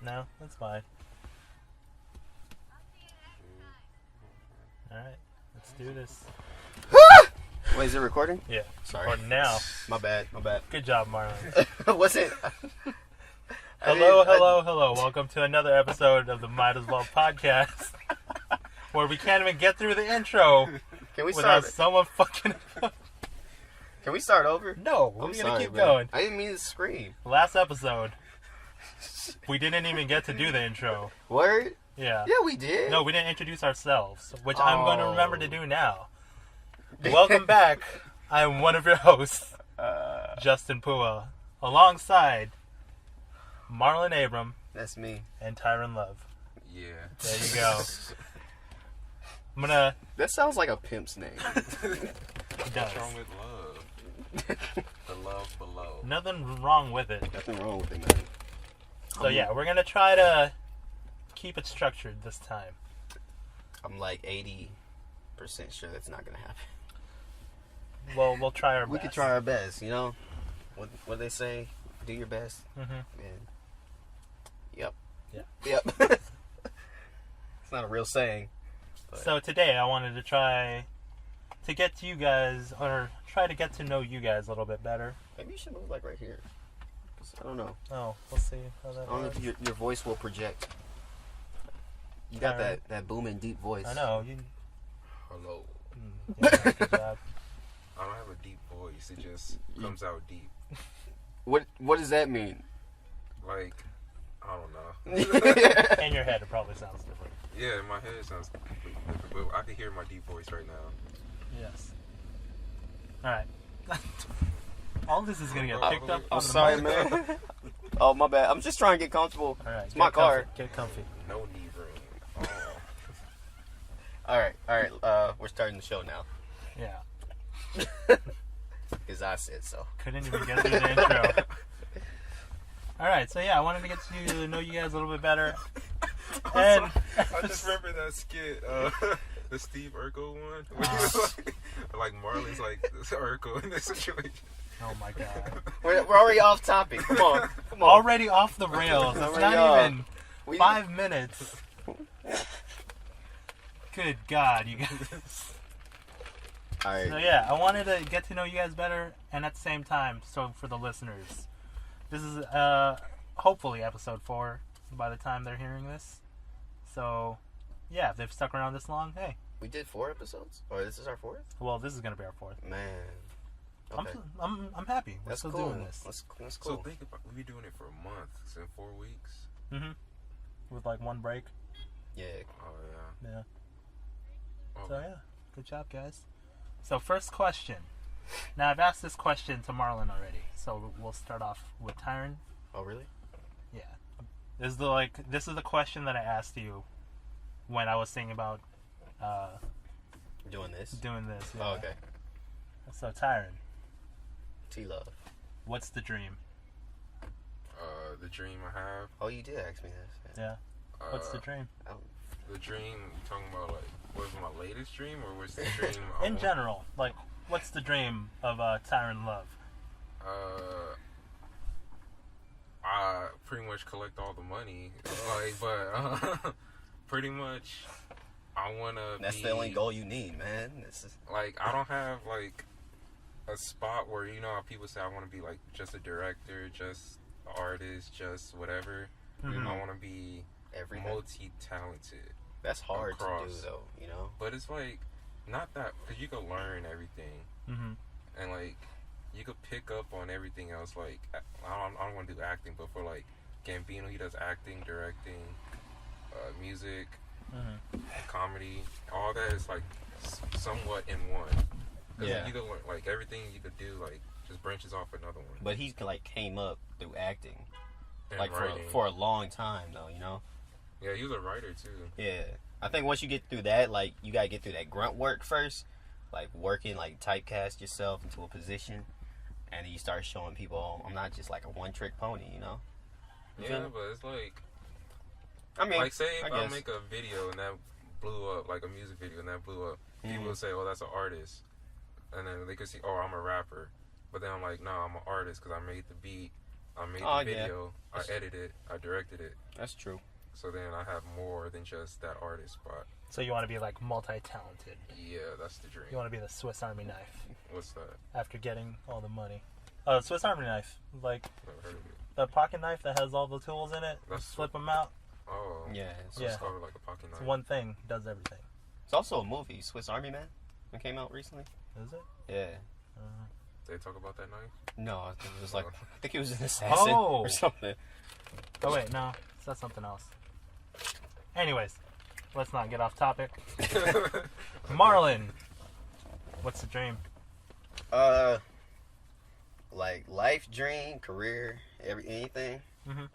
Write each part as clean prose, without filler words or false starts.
No, that's fine. Alright, let's do this. Wait, is it recording? Yeah. Sorry. Or now. My bad. Good job, Marlon. What's it? Hello. Welcome to another episode of the Might As Well podcast, where we can't even get through the intro Can we without start? someone fucking... Can we start over? No, we're I'm going sorry, to keep man. going. I didn't mean to scream. Last episode, we didn't even get to do the intro. Word? Yeah. Yeah, we did. No, we didn't introduce ourselves, which I'm going to remember to Oh. do now. Welcome back. I am one of your hosts, Justin Pua, alongside Marlon Abram That's me. and Tyron Love. Yeah. There you go. I'm gonna. That sounds like a pimp's name. It does. What's wrong with love? The love below. Nothing wrong with it. Nothing wrong with it, man. So yeah, we're gonna try to keep it structured this time. I'm like 80% sure that's not gonna happen. Well, we'll try our best. We could try our best, you know? What they say? Do your best. Mm-hmm. And yep. Yeah. Yep. It's not a real saying. But So today I wanted to try to get to you guys, or try to get to know you guys a little bit better. maybe you should move like right here. 'Cause I don't know. Oh, we'll see how that I don't know goes. if your voice will project. You got Alright. that booming deep voice. I know. You, Hello. yeah, good job. I don't have a deep voice. It just comes out deep. What does that mean? Like, I don't know. In your head, it probably sounds different. Yeah, in my head it sounds completely different, but I can hear my deep voice right now. Yes. All right. All this is gonna get picked up. I'm on the sorry, mic. man. Oh, my bad. I'm just trying to get comfortable. All right. It's get my car. comfy, Get comfy. No knee room. Oh. All right. We're starting the show now. Yeah. Because I said so. Couldn't even get through the intro. All right. So yeah, I wanted to get to know you guys a little bit better. And I just remember that skit, the Steve Urkel one. Where he was like Marlon's like Urkel in this situation. oh my god. We're already off topic. Come on. Already off the rails. It's Already not off. even We- 5 minutes. Good God, you guys. All right. So yeah, I wanted to get to know you guys better, and at the same time, so for the listeners, this is hopefully episode 4 by the time they're hearing this. So yeah, if they've stuck around this long, hey, We did 4 episodes? Or this is our 4th? well, this is gonna be our 4th. Man. Okay. I'm happy. We're That's still cool. doing this. That's So cool. think about, we be doing it for a month, so in 4 weeks. Mm-hmm. With like one break. Yeah. Oh yeah. Yeah. Oh, So yeah, good job, guys. So first question. Now I've asked this question to Marlon already, so we'll start off with Tyron. Oh, really? Yeah. This is the question that I asked you when I was thinking about Doing this? doing this. Oh, okay. So Tyron, T-Love. what's the dream? The dream I have. Oh, you did ask me this. Yeah. What's the dream? The dream, you talking about like, what was my latest dream, or what's the dream? In general, like, what's the dream of Tyron Love? I pretty much collect all the money, like, but pretty much, I wanna. That's the only goal you need, man. This is Like, I don't have like a spot where, you know how people say I want to be like just a director, just an artist, just whatever. Mhm. I want to be everything. multi-talented. That's hard to do, across. though, you know? But it's like not that, because you can learn everything, Mm-hmm. and like you could pick up on everything else. Like I don't want to do acting, but for like Gambino, he does acting, directing, music, Mm-hmm. comedy. All that is like somewhat in one. 'Cause Yeah. you could learn, like everything you could do, like just branches off another one. But he like came up through acting, And like writing. for a long time, though, you know? Yeah, he was a writer too. Yeah. I think once you get through that, like, you gotta get through that grunt work first. Like, working, like, typecast yourself into a position. and then you start showing people, oh, I'm not just like a one-trick pony, you know? You feel Yeah, me? but it's like, I mean, like say if I guess. make a video and that blew up, like a music video and that blew up, people will say, oh, that's an artist. And then they could see, oh, I'm a rapper. But then I'm like, no, I'm an artist because I made the beat, I made the video, I edited it, I directed it. That's true. So then I have more than just that artist spot. So you want to be like multi-talented. Yeah, that's the dream. You want to be the Swiss Army knife What's that? after getting all the money. Swiss Army knife, like Never heard of it. the pocket knife that has all the tools in it. That's Slip them out. Oh. Yeah. So Yeah. it's called like a pocket It's knife. one thing, does everything. It's also a movie, Swiss Army Man, that came out recently. Is it? Yeah. They talk about that knife? No, I think it was like, I think he was an assassin or something. Oh wait, no, that's something else. Anyways, let's not get off topic. Marlon, what's the dream? Like life dream, career, anything. Mhm.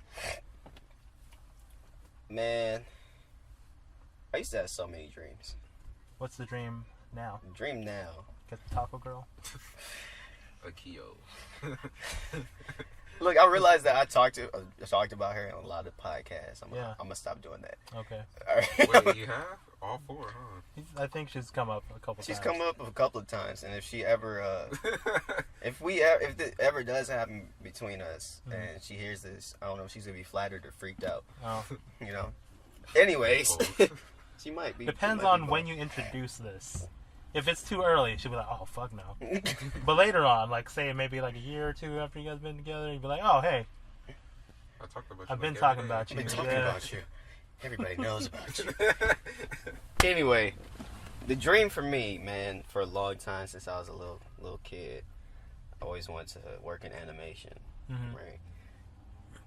Man, I used to have so many dreams. What's the dream now? Dream now. Get the taco girl. A Kyo. Look, I realized that I talked about her on a lot of podcasts. I'm gonna stop doing that. Okay. All right. Wait, you have? All four, huh? I think she's come up a couple She's times. come up a couple of times, and if she ever, if it ever does happen between us, and she hears this, I don't know if she's gonna be flattered or freaked out. Oh. You know. Anyways, she might be. Depends she might on be when you introduce this. If it's too early, she'll be like, "Oh fuck no." But later on, like say maybe like a year or two after you guys been together, you'd be like, "Oh hey, I talked about you. I've been like talking every day. about you." I've been talking Yeah. about you. Everybody knows about you. Anyway, the dream for me, man, for a long time since I was a little kid, I always wanted to work in animation, right?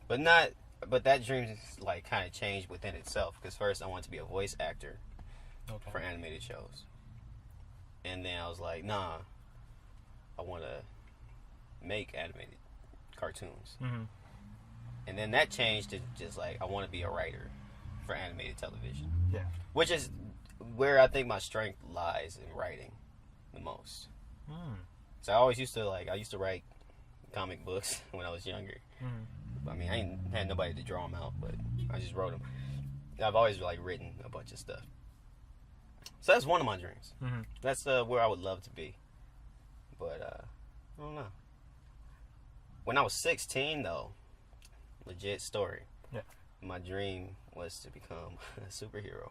But that dream like kind of changed within itself because first I wanted to be a voice actor Okay. for animated shows, and then I was like, nah, I want to make animated cartoons. Mm-hmm. And then that changed to just like I want to be a writer for animated television. Yeah. Which is where I think my strength lies in writing the most. Mm. So I used to write comic books when I was younger. Mm. I mean, I ain't had nobody to draw them out, but I just wrote them. I've always like written a bunch of stuff. So that's one of my dreams. Mm-hmm. That's where I would love to be. But I don't know. When I was 16 though, legit story. Yeah. My dream was to become a superhero.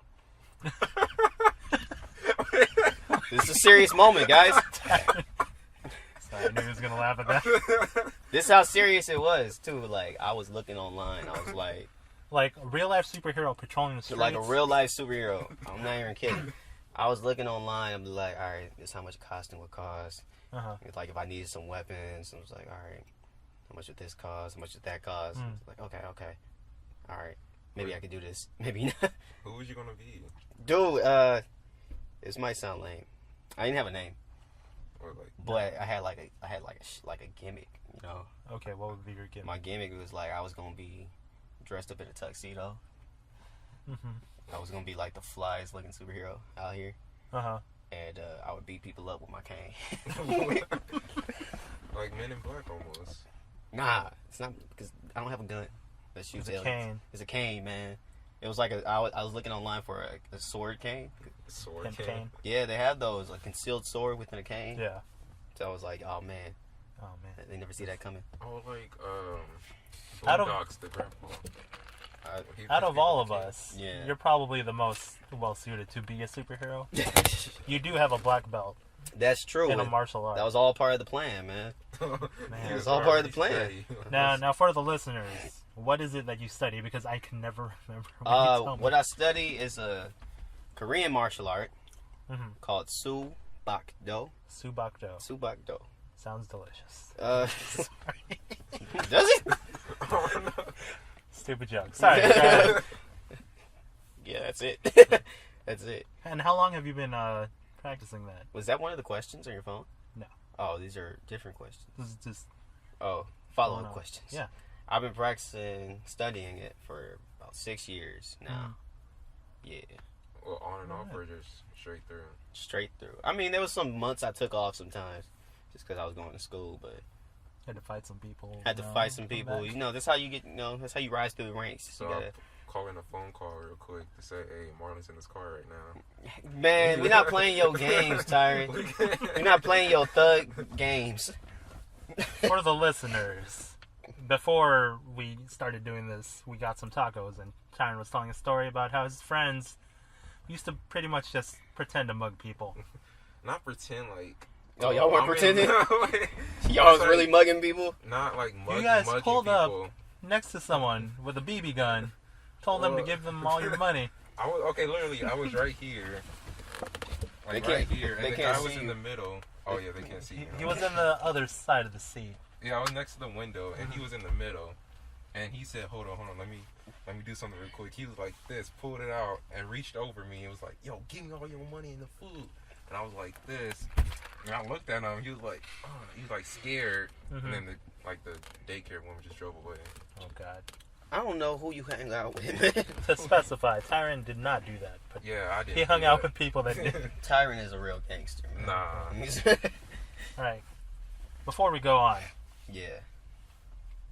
This is a serious moment, guys. Sorry, I knew he was gonna laugh at that. This is how serious it was too. Like I was looking online, I was like, Like a real life superhero patrolling the streets. like a real life superhero. I'm not even kidding. I was looking online. I'm like, all right, this is how much a costume would cost. Uh-huh. It's like if I needed some weapons, I was like, all right, how much would this cost? How much would that cost? Mm. Like, okay, all right, maybe I could do this. Maybe not. Who was you gonna be? Dude, this might sound lame. I didn't have a name, Or like, but I had like a gimmick. You know, Okay, what would be your gimmick? my gimmick was like I was gonna be dressed up in a tuxedo. Mm-hmm. I was gonna be like the flyest looking superhero out here, Uh-huh. and I would beat people up with my cane. like Men in Black almost. Nah, it's not because I don't have a gun that shoots It's a aliens. cane. It's a cane, man. It was like I was looking online for a sword cane. Sword Pimp cane. cane. Yeah, they have those, a concealed sword within a cane. Yeah. So I was like, oh man, Oh man. they never see that coming. Oh, like Out of- Boondocks, the grandpa. He Out pushed of all people of with us, Yeah. you're probably the most well suited to be a superhero. You do have a black belt That's true. in a martial art. That was all part of the plan, man. cane. Man. He was It's all part of the already plan. steady. Now for the listeners, what is it that you study? Because I can never remember. When you tell me. What I study is a Korean martial art Mhm. called Subakdo. Subakdo. Subakdo. Sounds delicious. Does Sorry. it? Stupid joke. Sorry. Go ahead. Yeah, that's it. That's it. And how long have you been practicing that? Was that one of the questions on your phone? No. Oh, these are different questions. This is just Oh, follow-up no. questions. Yeah. I've been practicing, studying it for about 6 years now. Yeah, Well, on and off Yeah. or just straight through? straight through. I mean, there was some months I took off sometimes just because I was going to school, but Had to fight some people. Had to fight some come people. back. You know, that's how you get. You know, that's how you rise through the ranks. So You gotta- call in a phone call real quick to say, hey, Marlon's in his car right now. Man, we're not playing your games, Tyron. We're not playing your thug games. For the listeners, before we started doing this, we got some tacos, and Tyron was telling a story about how his friends used to pretty much just pretend to mug people. Not pretend like. Oh, y'all weren't I'm pretending? like, Y'all was like- really mugging people? Not like You guys mugging pulled up people. next to someone with a BB gun, told them to give them all your money. I was literally. I was right here, like They right can't- here, they and the can't guy was see in you. the middle. Oh yeah, they can't see you. He was in the other side of the seat. Yeah, I was next to the window, and he was in the middle, and he said, "Hold on, let me do something real quick." He was like this, pulled it out, and reached over me. and was like, "Yo, give me all your money and the food." And I was like this, and I looked at him. He was like, "Oh," he was like scared, Mhm. and then the daycare woman just drove away. Oh God. I don't know who you hang out with. To specify, Tyron did not do that, but Yeah, I did. he hung out with people that did. Tyron is a real gangster, man. Nah. All right. Before we go on, Yeah.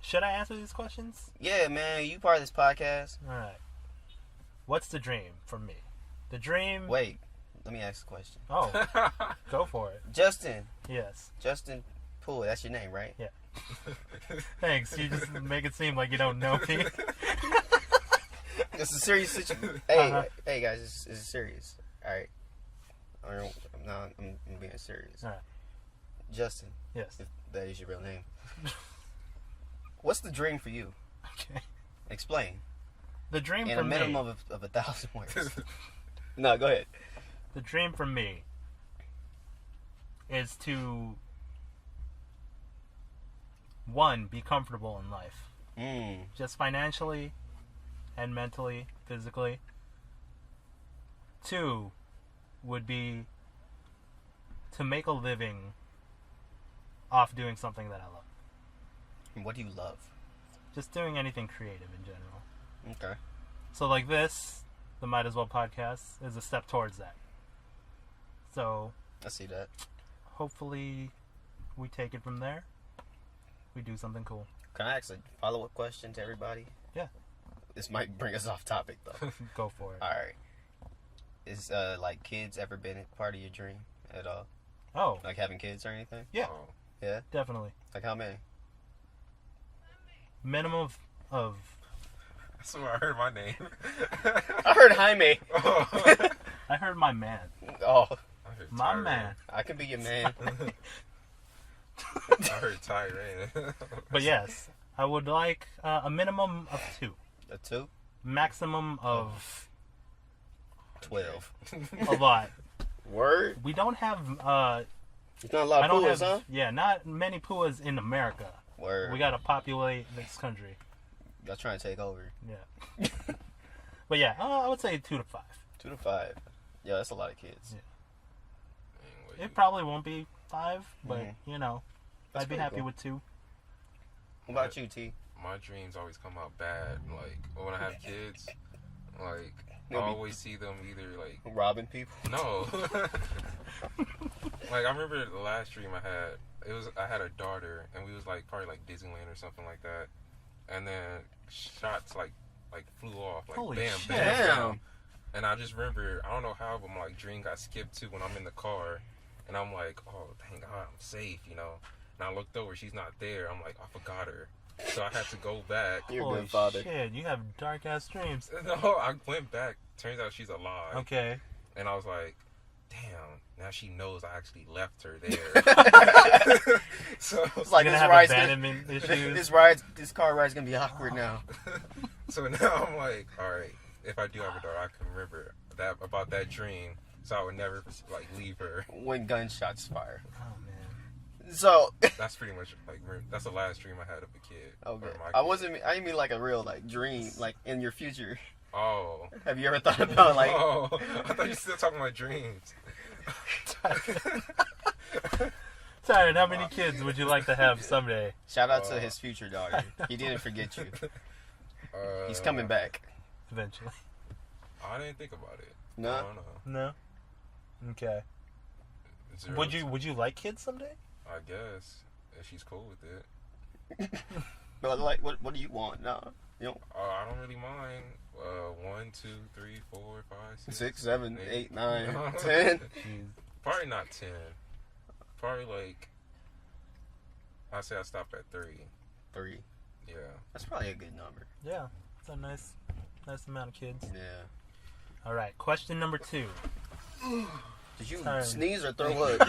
should I answer these questions? Yeah, man, you part of this podcast. All right. What's the dream for me? The dream. Wait, let me ask a question. Oh, go for it. Justin Yes. Poole, that's your name, right? Thanks. You just make it seem like you don't know me. It's a serious situation. Hey, Uh-huh. hey guys, it's serious. All right. I'm being serious. All right. Justin, Yes. if that is your real name. What's the dream for you? Okay. Explain. The dream In for a me. minimum of 1,000 words. No, go ahead. The dream for me is to, one, be comfortable in life, just financially and mentally, physically. Two would be to make a living off doing something that I love. What do you love? Just doing anything creative in general. Okay. So like this, the Might As Well podcast, is a step towards that. So I see that. hopefully we take it from there. We do something cool. Can I ask a follow-up question to everybody? Yeah. This might bring us off topic, though. Go for it. All right. Is, like, kids ever been a part of your dream at all? Oh, Like, having kids or anything? yeah, Oh. Yeah? definitely. Like, how many? Minimum of I swear I heard my name. I heard Jaime. Oh. I heard my man. Oh, I heard My Tyrone. man. I could be your man. I heard Tyrone. But yes, I would like a minimum of 2. A 2? Maximum of 12. a lot. Word? We don't have There's not a lot I of don't pools, have huh? yeah, not many puas in America. Word. We gotta populate this country. Y'all trying to take over. Yeah. But yeah, I would say 2 to 5. 2 to 5. Yeah, that's a lot of kids. Yeah. It probably won't be 5, but you know, That's I'd be pretty happy cool. with 2. What about you, T? My dreams always come out bad. Like when I have kids, like I They'll be- always see them either like Robbing people? no. Like I remember the last dream I had. I had a daughter, and we was like probably like Disneyland or something like that, and then shots like flew off like Holy bam shit. bam Damn. bam. And I just remember I don't know how, but my like dream got skipped to when I'm in the car, and I'm like, oh thank God I'm safe, you know. And I looked over, she's not there. I'm like, I forgot her, so I had to go back. You're a Holy good father. shit, you have dark ass dreams. No, I went back. Turns out she's alive. Okay. And I was like, damn, now she knows I actually left her there. So It's like You're this gonna have ride's abandonment issues. this car ride's gonna be awkward now. so now I'm like, all right, if I do have a daughter, I can remember about that dream, so I would never like leave her. When gunshots fire. Oh man. So That's pretty much like that's the last dream I had of a kid. okay, or my I kid. didn't mean like a real like dream, like in your future. Oh. Have you ever thought about like? Oh, I thought you were still talking about dreams. Tyron, how many kids would you like to have someday? Shout out to his future daughter. He didn't forget you. He's coming back. Eventually. I didn't think about it. No? I don't know. No. Okay. Zero Would you like kids someday? I guess if she's cool with it. But like, what do you want? No, you know. I don't really mind. 1, 2, 3, 4, 5, 6, 6, 7, 8, 9, 10. Jeez. Probably not 10. Probably like, I say I stop at 3. 3. Yeah. That's probably a good number. Yeah, it's a nice amount of kids. Yeah. All right, question number 2. Did you Sorry. sneeze or throw up?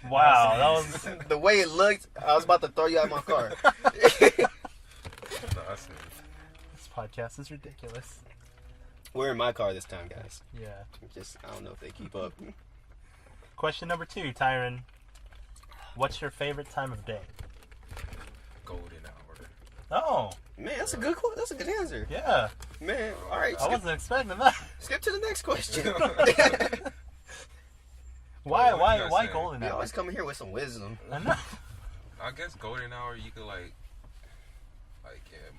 Wow, that was The way it looked, I was about to throw you out of my car. No, I sneeze. this podcast is ridiculous. We're in my car this time, guys. Yeah. I don't know if they keep up. Question number 2, Tyron. What's your favorite time of day? Golden hour. Oh, Man, that's a good answer. yeah. Man, all right. I wasn't expecting that. Skip to the next question. Why what you guys saying? golden You hour? always come here with some wisdom. I know. I guess golden hour, you could like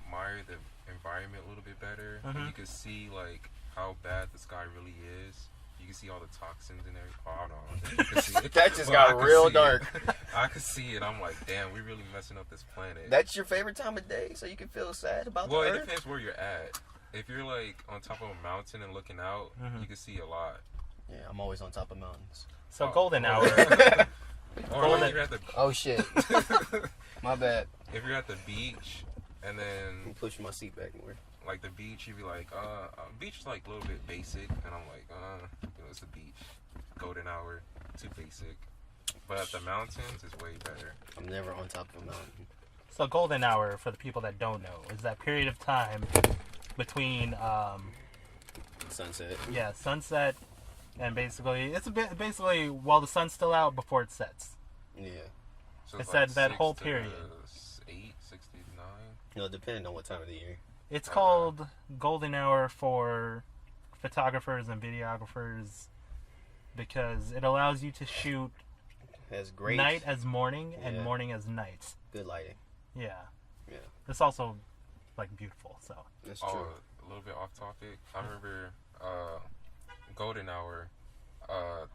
admire the environment a little bit better. Mhm. You could see like how bad the sky really is. You can see all the toxins and everything. Oh, I don't know. You can see it. That just But I got could real see dark. it. I could see it. I'm like, damn, we really messing up this planet. That's your favorite time of day, so you can feel sad about Well, the it earth? depends where you're at. If you're like on top of a mountain and looking out, Mhm. you can see a lot. Yeah, I'm always on top of mountains. So Oh. golden hour. Or Golden- like you're at the Oh, shit. My bad. if you're at the beach and then I'm pushing my seat back more. like the beach, you'd be like, beach is like a little bit basic, and I'm like, it's the beach. Golden hour, too basic. But at the mountains, it's way better. I'm never on top of a mountain. So golden hour, for the people that don't know, is that period of time between Sunset. sunset and basically basically while the sun's still out before it sets. Yeah. So It's that 6 whole to period. 8, 6 to 9. No, depending on what time of the year. It's called golden hour for photographers and videographers because it allows you to shoot Has great night as morning and Yeah. morning as night. good lighting. Yeah. Yeah. It's also like beautiful, so. That's Oh, true. a little bit off topic. I remember golden hour.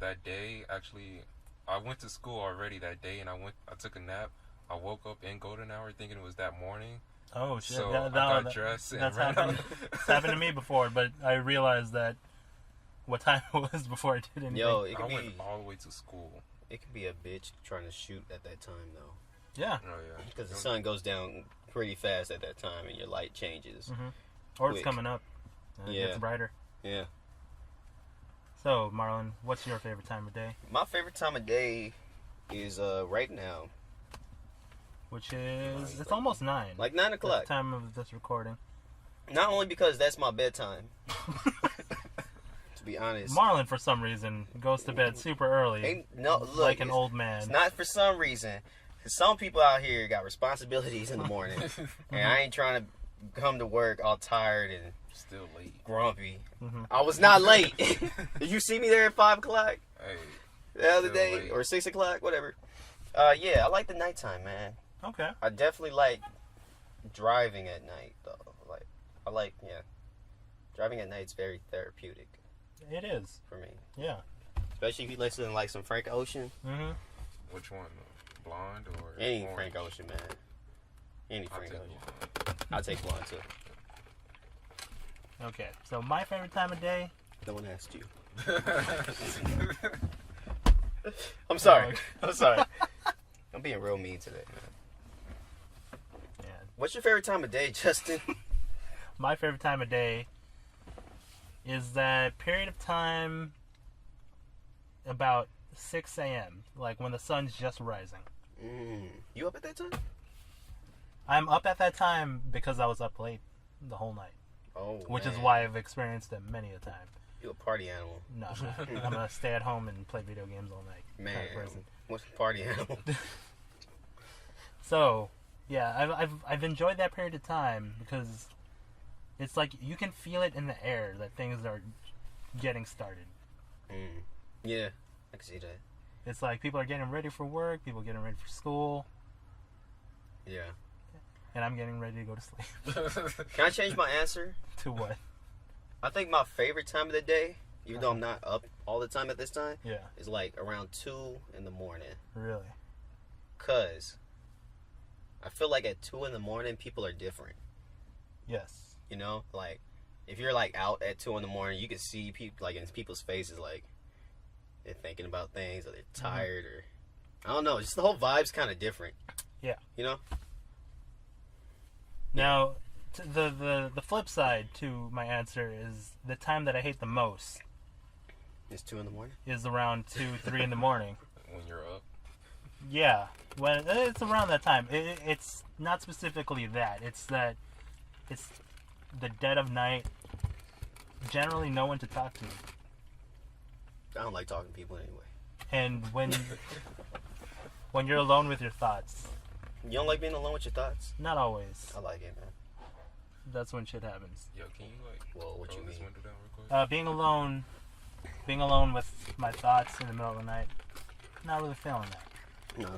That day, actually, I went to school already that day, and I took a nap. I woke up in golden hour thinking it was that morning. Oh shit! So Yeah, I no, got dressed and that's ran happened. out. It's happened to me before, but I realized that what time it was before I did anything. Yo, it I can went be all the way to school. it can be a bitch trying to shoot at that time though, Yeah. Oh yeah, because the sun goes down pretty fast at that time and your light changes. Mhm. Or it's Quick. coming up. And Yeah. It gets brighter. Yeah. So, Marlon, what's your favorite time of day? My favorite time of day is right now, Which is it's almost 9. like 9 at o'clock. the time of this recording. Not only because that's my bedtime. To be honest, Marlon, for some reason, goes to bed super early, look, like an it's- old man. It's not for some reason. 'Cause some people out here got responsibilities in the morning, and I ain't trying to come to work all tired and still late. grumpy. Mhm. I was not late. Did you see me there at 5 o'clock Hey, the other Still day, late. or 6 o'clock, whatever? Yeah, I like the nighttime, man. Okay. I definitely like driving at night, though. Driving at night's very therapeutic It is. for me, Yeah. especially if you listen to like some Frank Ocean. Mhm. which one? Blonde or Any orange? Frank Ocean, man. Any I'll Frank take Ocean. blonde. I'll take blonde too. Okay. So my favorite time of day. No one asked you. I'm sorry. I'm sorry. I'm being real mean today, man. Yeah. What's your favorite time of day, Justin? My favorite time of day is that period of time about 6 a.m., like when the sun's just rising. You up at that time? I'm up at that time because I was up late the whole night, Oh, which is man. why I've experienced it many a time. You a party animal. No, I'm gonna stay at home and play video games all night. Man, kind of person. what's a party animal? So, yeah, I've enjoyed that period of time because it's like you can feel it in the air that things are getting started. Yeah, I can see that. It's like people are getting ready for work, people getting ready for school, Yeah. and I'm getting ready to go to sleep. Can I change my answer? To what? I think my favorite time of the day, even though I'm not up all the time at this time, Yeah, is like around 2 in the morning. really. 'Cause I feel like at 2 a.m, people are different. Yes. You know, like if you're like out at 2 a.m, you can see people like in people's faces, like they're thinking about things or they're tired or I don't know. Just the whole vibe's kind of different. Yeah. You know. Now, the flip side to my answer is the time that I hate the most It's 2 a.m. is around 2, 3 in the morning. When you're up. Yeah, when it's around that time. It's not specifically that. It's that it's the dead of night. Generally, no one to talk to. I don't like talking to people anyway. And when you're alone with your thoughts, You don't like being alone with your thoughts? not always. I like it, man. That's when shit happens. Yo, can you like Well, what roll you this mean? window down real quick? Being alone with my thoughts in the middle of the night. Not really feeling that. No.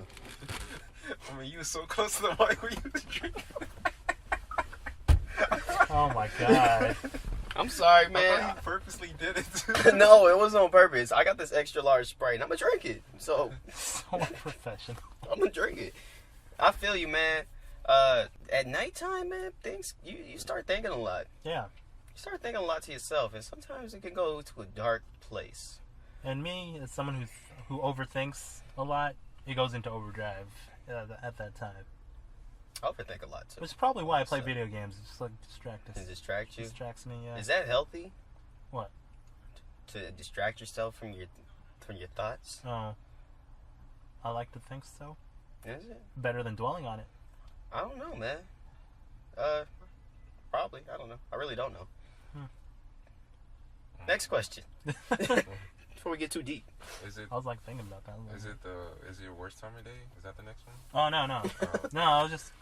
I mean, you were so close to the mic when you was drinking. Oh my god. I'm sorry, I man. thought you purposely did it. No, it wasn't on purpose. I got this extra large Sprite and I'm gonna drink it. So So unprofessional. I'm gonna drink it. I feel you, man. At nighttime, man, things you start thinking a lot. Yeah. You start thinking a lot to yourself, and sometimes it can go to a dark place. And me, as someone who overthinks a lot, it goes into overdrive at that time. I overthink a lot too. Which is probably why I play So- video games. It's just like distract us. Can distract you. Distracts me, yeah. Is that healthy? What? To distract yourself from your thoughts? Oh. I like to think so. Is it? Better than dwelling on it. I don't know, man. Probably. I don't know. I really don't know. Next question. Before we get too deep. Is it? I was like thinking about that. Is it your worst time of day? Is that the next one? Oh, no. No, I was just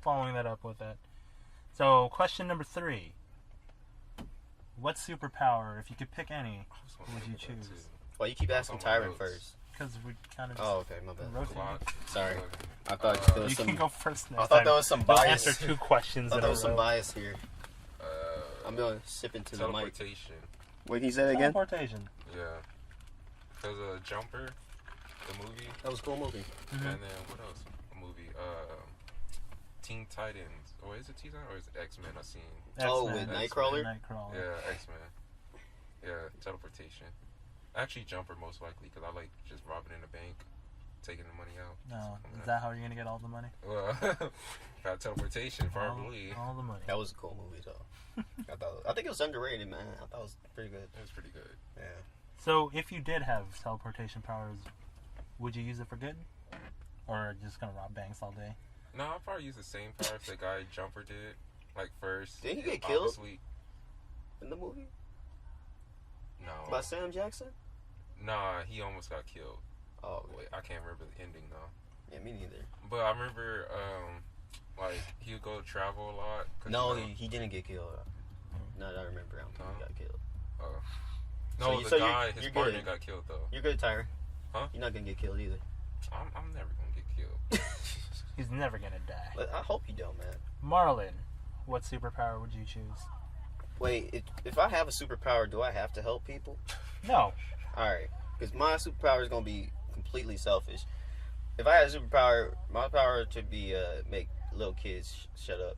following that up with that. So, question number 3. What superpower, if you could pick any, I was would you thinking about that choose? Well, you keep That's asking on my Tyron notes. first. Because we kind of just Oh, okay, my bad. rotated. Clock. Sorry. Okay. I thought there was You some. can go first next I thought time. there was some Don't bias. answer 2 questions I thought in there a was some row. bias here. Uh, I'm going to sip into the mic. teleportation. Wait, can you say that again? Teleportation. Yeah. There's a Jumper, the movie, That was a cool movie. Mhm. and then what else? A movie. Teen Titans. Or is it Teen Titans or is it X-Men? I've seen. Oh, X-Men. with Nightcrawler? Nightcrawler. Yeah, X-Men. Yeah, teleportation. Actually, Jumper most likely because I like just robbing in the bank, taking the money out. No, is that how you're gonna get all the money? Well, got teleportation, probably. All the money. That was a cool movie, though. I think it was underrated, man. I thought it was pretty good. It was pretty good. Yeah. So, if you did have teleportation powers, would you use it for good, or just gonna rob banks all day? No, I'll probably use the same powers the guy Jumper did. Like first. Didn't he get killed? Obviously, In the movie? no. By Sam Jackson? Nah, he almost got killed. Oh, Wait, I can't remember the ending though. yeah, me neither. But I remember, like he would go travel a lot. 'cause, No, you know- he didn't get killed. No, I remember. I don't think he got killed. no, you- the so you're- guy, his you're partner good. got killed though. You're good, Tyron. Huh? You're not going to get killed either. I'm never gonna get killed. He's never gonna die. But I hope you don't, man. Marlon, what superpower would you choose? Wait, if I have a superpower, do I have to help people? No. Alright. Because my superpower is going to be completely selfish. If I had a superpower, my power to be make little kids shut up.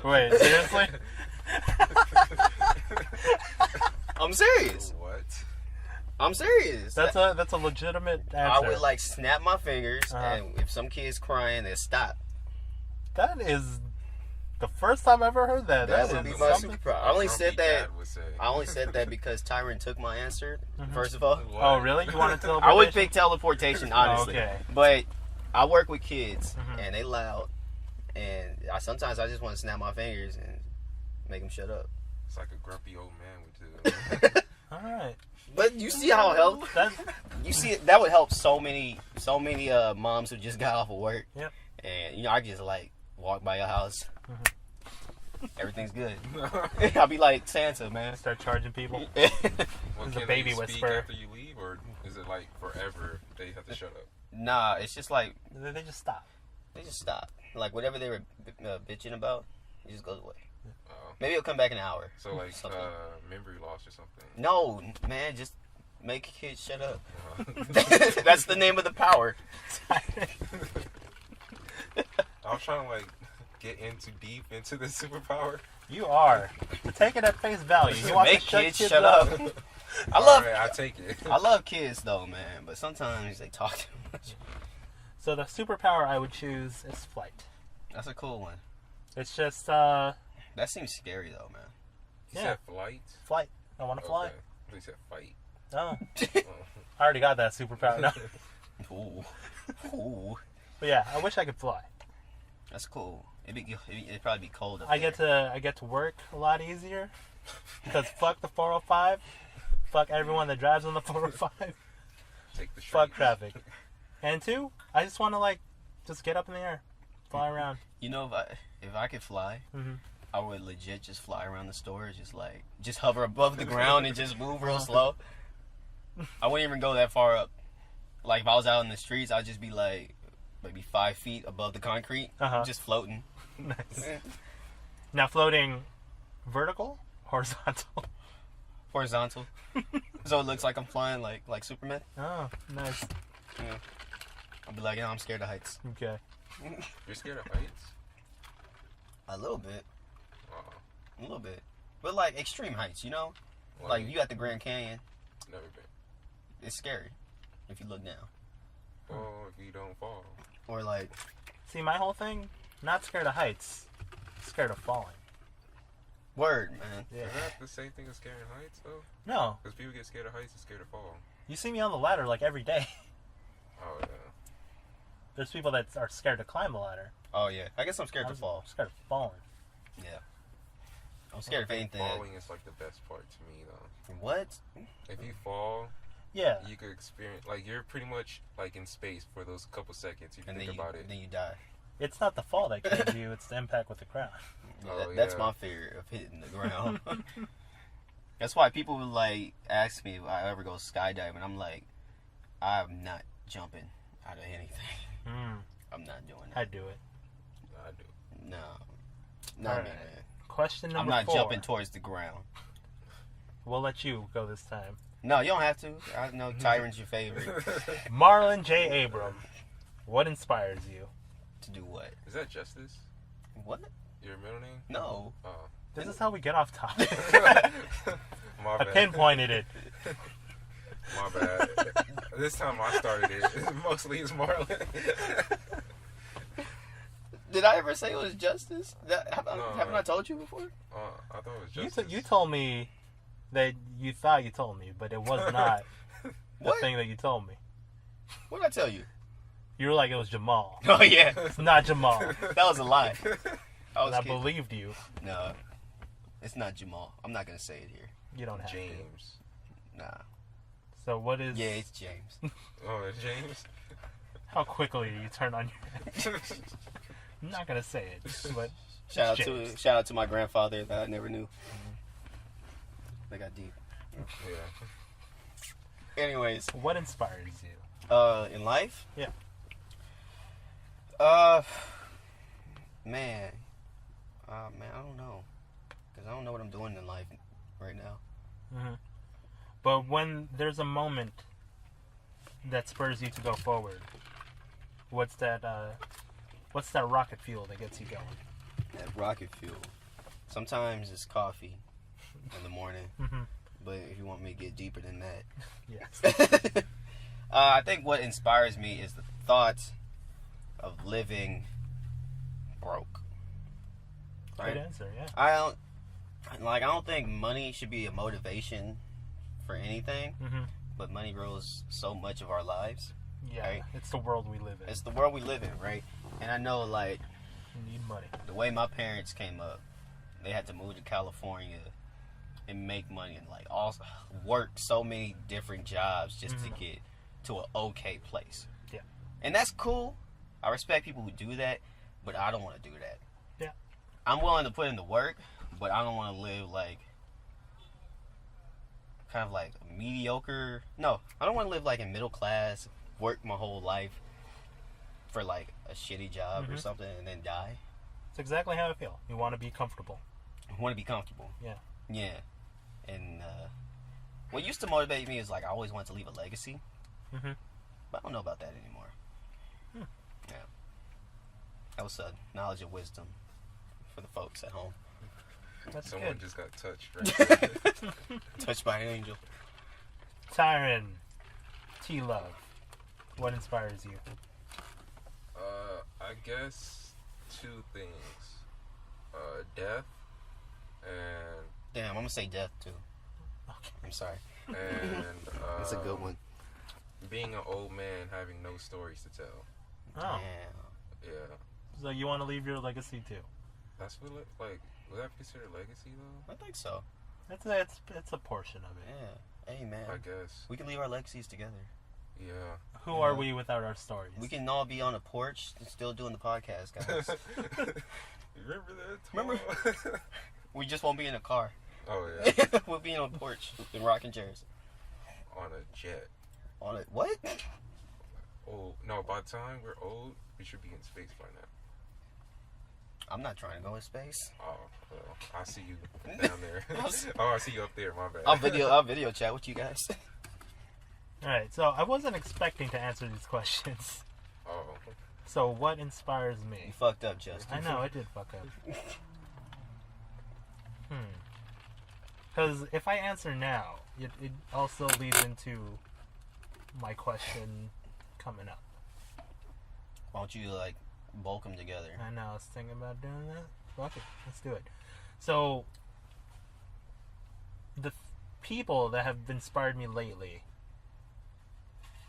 Wait, seriously? I'm serious. What? I'm serious. That's a legitimate answer. I would like snap my fingers, Uh-huh. and if some kid's crying, they stop. That is the first time I've ever heard that. That That would be is my something. superpower. I only Grumpy said that. Cat would say. I only said that because Tyron took my answer. Mhm. First of all, What? Oh, really? You wanted to? I would pick teleportation, honestly. okay. But I work with kids, Mhm. and they loud, and sometimes I just want to snap my fingers and make them shut up. It's like a grumpy old man would do. All right. But you see how help That, you see that would help so many moms who just got off of work. Yep. And I just like walk by your house. Mhm. Everything's good. I'll be like Santa, man. start charging people. Well, It's a can baby they speak whisperer. after you leave, or is it like forever they have to shut up? Nah, it's just like They just stop. they just stop. Like whatever they were bitching about, it just goes away. Oh. Maybe it'll come back in an hour. So like Something. memory loss or something. No, man, just make kids shut up. Uh, That's the name of the power. I was trying to like get into deep into the superpower. You are. To take it at face value. You want Make to shut kids kids shut up? up. I love. Alright, I take it. I love kids though, man, but sometimes they talk too much. So the superpower I would choose is flight. That's a cool one. It's just That seems scary though, man. You Yeah. said flight. flight. I want to fly. Okay. You said fight. Oh, Oh. I already got that superpower. No. Ooh, ooh, But yeah, I wish I could fly. that's cool. It'd probably be cold up I there. get to work a lot easier because fuck the 405, fuck everyone that drives on the 405, Take the fuck streets. traffic. And two, I just want to like just get up in the air, fly around. You know, if I could fly, hmm I would legit just fly around the stores, just hover above the ground and just move real slow. I wouldn't even go that far up. Like if I was out in the streets, I'd just be like maybe 5 feet above the concrete, Uh-huh. just floating. Nice. Now floating, vertical, horizontal. Horizontal. So it looks like I'm flying like Superman. Oh, nice. Yeah. I'll be like, yeah, I'm scared of heights. Okay. You're scared of heights? A little bit. Uh-uh. A little bit. But like extreme heights, you know? Like you at the Grand Canyon, Never been. it's scary if you look down. Oh, if you don't fall. Or like, See, my whole thing, not scared of heights, scared of falling. word, man. Yeah. Is that the same thing as scared of heights, though? No, Because people get scared of heights and scared of fall. you see me on the ladder like every day. Oh, yeah. There's people that are scared to climb the ladder. Oh yeah, I guess I'm scared to I'm fall. scared of falling. Yeah. I'm scared of anything. Falling is like the best part to me, though. What? If you fall, Yeah. you could experience, like, you're pretty much, like, in space for those couple seconds if you And think then about it. then you die. It's not the fall that kills you, it's the impact with the ground. Yeah, Oh, that's yeah. my fear of hitting the ground. That's why people would like ask me if I ever go skydiving. I'm like, I'm not jumping out of anything. Mm, I'm not doing that. I'd do it. I do. No, not me, Alright. man. Question number I'm not 4. jumping towards the ground. We'll let you go this time. No, you don't have to. I know Tyron's your favorite. Marlon J. Abram, what inspires you? To do what? Is that Justice? What? Your middle name? No. Oh. This is how we get off topic. My I bad. pinpointed it. My bad. This time I started it. Mostly it's Marlon. Did I ever say it was Justice? No, haven't I told you before? I thought it was You, Justice. you told me that you thought you told me, but it was not the What? thing that you told me. What did I tell you? You were like, it was Jamal. Oh yeah, It's not Jamal. that was a lie. I was And I kidding. believed you. No, it's not Jamal. I'm not gonna say it here. You don't have James. Nah. to. So what is... Yeah, it's James. Oh, it's James? How quickly you turn on your... I'm not going to say it, but... Shout James. out to my grandfather that I never knew. They got deep. Yeah. Anyways, What inspires you? in life? Yeah. Man, I don't know, cause I don't know what I'm doing in life right now. Mm-hmm. But when there's a moment that spurs you to go forward, what's that rocket fuel that gets you going? That rocket fuel. Sometimes it's coffee in the morning, Mm-hmm. but if you want me to get deeper than that, Yes. I think what inspires me is the thought of living broke. Good answer, yeah. I don't think money should be a motivation for anything, Mm-hmm. but money rules so much of our lives. Yeah, Right. it's the world we live in. It's the world we live in, right? And I know, like, You need money. the way my parents came up, they had to move to California and make money and like also work so many different jobs just to get to an okay place. Yeah. And that's cool. I respect people who do that, but I don't want to do that. Yeah. I'm willing to put in the work, but I don't want to live like kind of like a mediocre. No, I don't want to live like in middle class, work my whole life for like a shitty job or something and then die. It's exactly how I feel. You want to be comfortable. I want to be comfortable. Yeah. Yeah. And what used to motivate me is like I always wanted to leave a legacy. Mm-hmm. But I don't know about that anymore. Yeah. That was knowledge and wisdom for the folks at home. That's Someone good. just got touched, right? Touched by an angel. Tyron, T-Love, what inspires you? I guess two things. Death and Damn, I'm gonna say death too. Okay. I'm sorry. and That's a good one. being an old man having no stories to tell. Oh, Damn. Yeah. so you want to leave your legacy too? That's what like would that be considered legacy though? I think so. It's a portion of it. Yeah. Hey man, I guess. we can leave our legacies together. Yeah. Who are we without our stories? We can all be on a porch and still doing the podcast, guys. Remember that? Remember? We just won't be in a car. Oh yeah. We'll be on a porch in rocking chairs. On a jet. On it. What? Oh no! By the time we're old, we should be in space by now. I'm not trying to go in space. Oh, well, I see you down there. Oh, I see you up there. My bad. I'll video chat with you guys. All right, so I wasn't expecting to answer these questions. Oh, So what inspires You me? fucked up, Justin. I know I did fuck up. Because if I answer now, it also leads into my question coming up. Why don't you like bulk them together? I know I was thinking about doing that. Fuck it, let's do it. So the people that have inspired me lately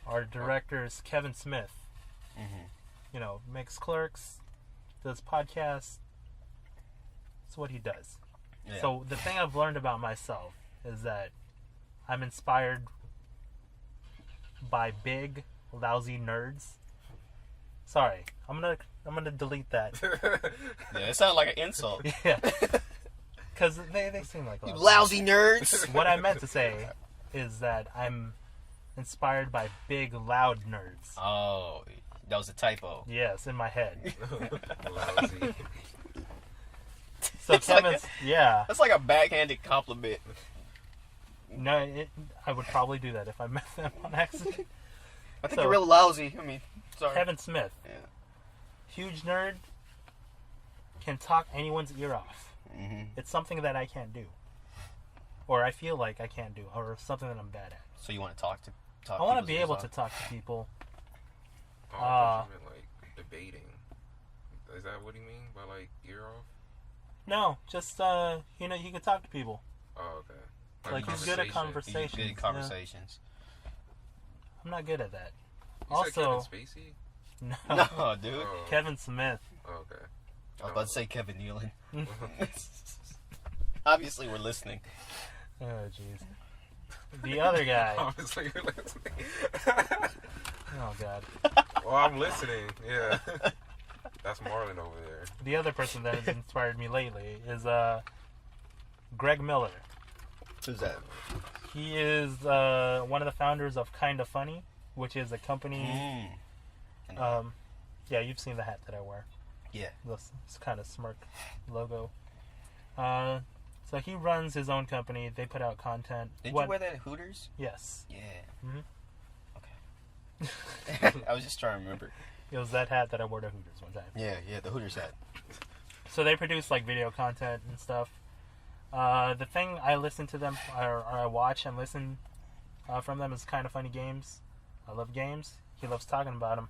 are directors Kevin Smith. Mm-hmm. You know, makes Clerks, does podcasts. That's what he does. Yeah. So the thing I've learned about myself is that I'm inspired by big, lousy nerds. Sorry, I'm gonna delete that. Yeah, it sounded like an insult. Yeah, because they seem like You lousy nerds. What I meant to say is that I'm inspired by big, loud nerds. Oh, that was a typo. Yes, in my head. lousy. So It's like Kevin's, yeah. That's like a backhanded compliment. No, I would probably do that if I met them on accident. I think So- you're real lousy. I mean, sorry. Kevin Smith, Yeah. huge nerd, can talk anyone's ear off. Mm-hmm. It's something that I can't do, or I feel like I can't do, or something that I'm bad at. So you want to talk? I want to people's be ears able off? to talk to people. Oh, I thought you meant like debating. Is that what you mean by like ear off? No, just you know, he can talk to people. Oh, okay. Like, he's good at conversation. conversation. Good conversations. I'm not good at that. You said Also, Kevin Spacey? no, No, dude. Oh, Kevin Smith. oh, okay. I was about to say Kevin Nealon. Obviously, we're listening. Oh jeez. The other guy. Obviously, you're listening. Oh god. Well, I'm listening. Yeah. That's Marlon over there. The other person that has inspired me lately is Greg Miller. Who's that? He is one of the founders of Kinda Funny, which is a company. Yeah, you've seen the hat that I wear. Yeah. This kind of smirk logo. So he runs his own company. They put out content. Did you wear that at Hooters? Yes. Yeah. Mhm. Okay. I was just trying to remember. It was that hat that I wore to Hooters one time. Yeah, the Hooters hat. So they produce like video content and stuff. The thing I listen to them, or I watch and listen from them is Kinda Funny Games. I love games. He loves talking about them.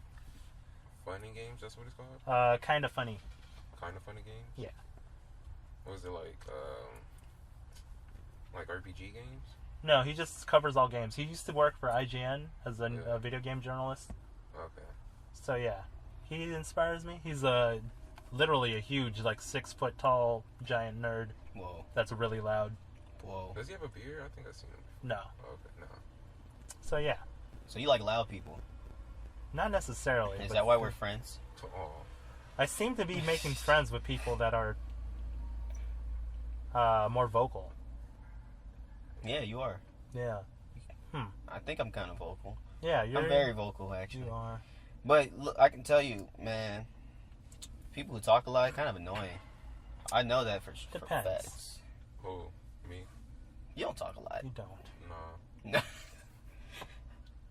Funny games, that's what it's called? Kinda Funny. Kind of funny games? Yeah. What was it like RPG games? No, he just covers all games. He used to work for IGN as a Yeah. video game journalist. Okay. So yeah, he inspires me. He's literally a huge, like 6 foot tall, giant nerd Whoa. that's really loud. Whoa. Does he have a beard? I think I've seen him. No. Oh, okay, no. So yeah, So you like loud people? not necessarily. Is but that why we're friends? Oh. I seem to be making friends with people that are more vocal. Yeah, you are. Yeah. I think I'm kind of vocal. Yeah, you're I'm very vocal, actually. You are. But look, I can tell you, man, people who talk a lot kind of annoying. I know that for Depends. facts. Who? Me? You don't talk a lot. You don't. No.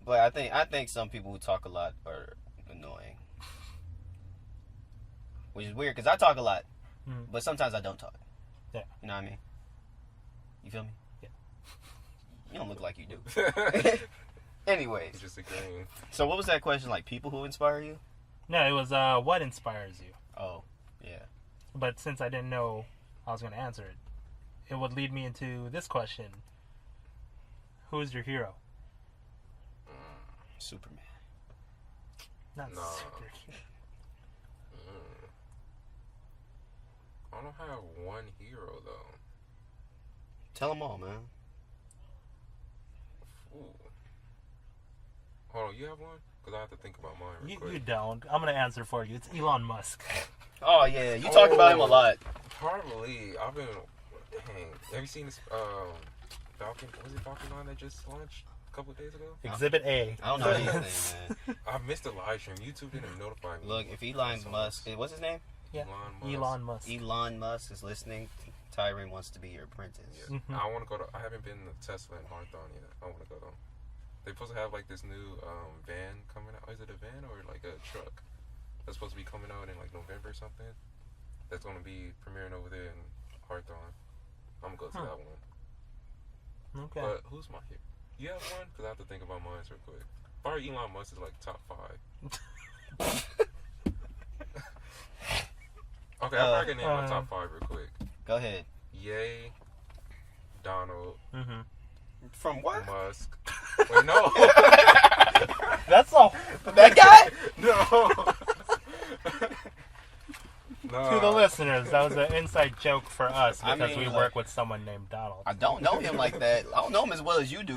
But I think some people who talk a lot are annoying. which is weird because I talk a lot, Mm. but sometimes I don't talk. Yeah. You know what I mean? You feel me? Yeah. You don't look like you do. Anyways, Just agreeing. so what was that question? Like people who inspire you? No, it was what inspires you. Oh, yeah. But since I didn't know I was going to answer it, it would lead me into this question: who is your hero? Superman. Not No. superhero. I don't have one hero though. Tell them all, man. Ooh. Hold on, you have one? Because I have to think about mine real You quick. don't. I'm going to answer for you. It's Elon Musk. Oh yeah, you talk about him a lot. Probably. I've been. Dang. Have you seen this? Falcon. Was it Falcon 9 that just launched a couple of days ago? Exhibit A. I don't know anything, man. I missed the live stream. YouTube didn't notify me. Look, if Elon Musk, what's his name? Yeah. Elon Musk. Elon Musk. Elon Musk is listening. Tyron wants to be your apprentice. Yeah. Mhm. I want to go to. I haven't been to Tesla and Hawthorne yet. I want to go though. They're supposed to have like this new van coming out. Is it a van or like a truck? That's supposed to be coming out in like November or something. That's going to be premiering over there in Hawthorne. I'm gonna go to Huh. that one. Okay. But who's my hero? You have one? Because I have to think about mine real quick. Probably Elon Musk is like top 5. Okay, I'm probably gonna name my top 5 real quick. Go ahead. Ye, Donald, Mm-hmm. From what? Musk. Wait, no. That's all. That guy? No. No. To the listeners, that was an inside joke for us I because mean, we like- work with someone named Donald. I don't know him like that. I don't know him as well as you do.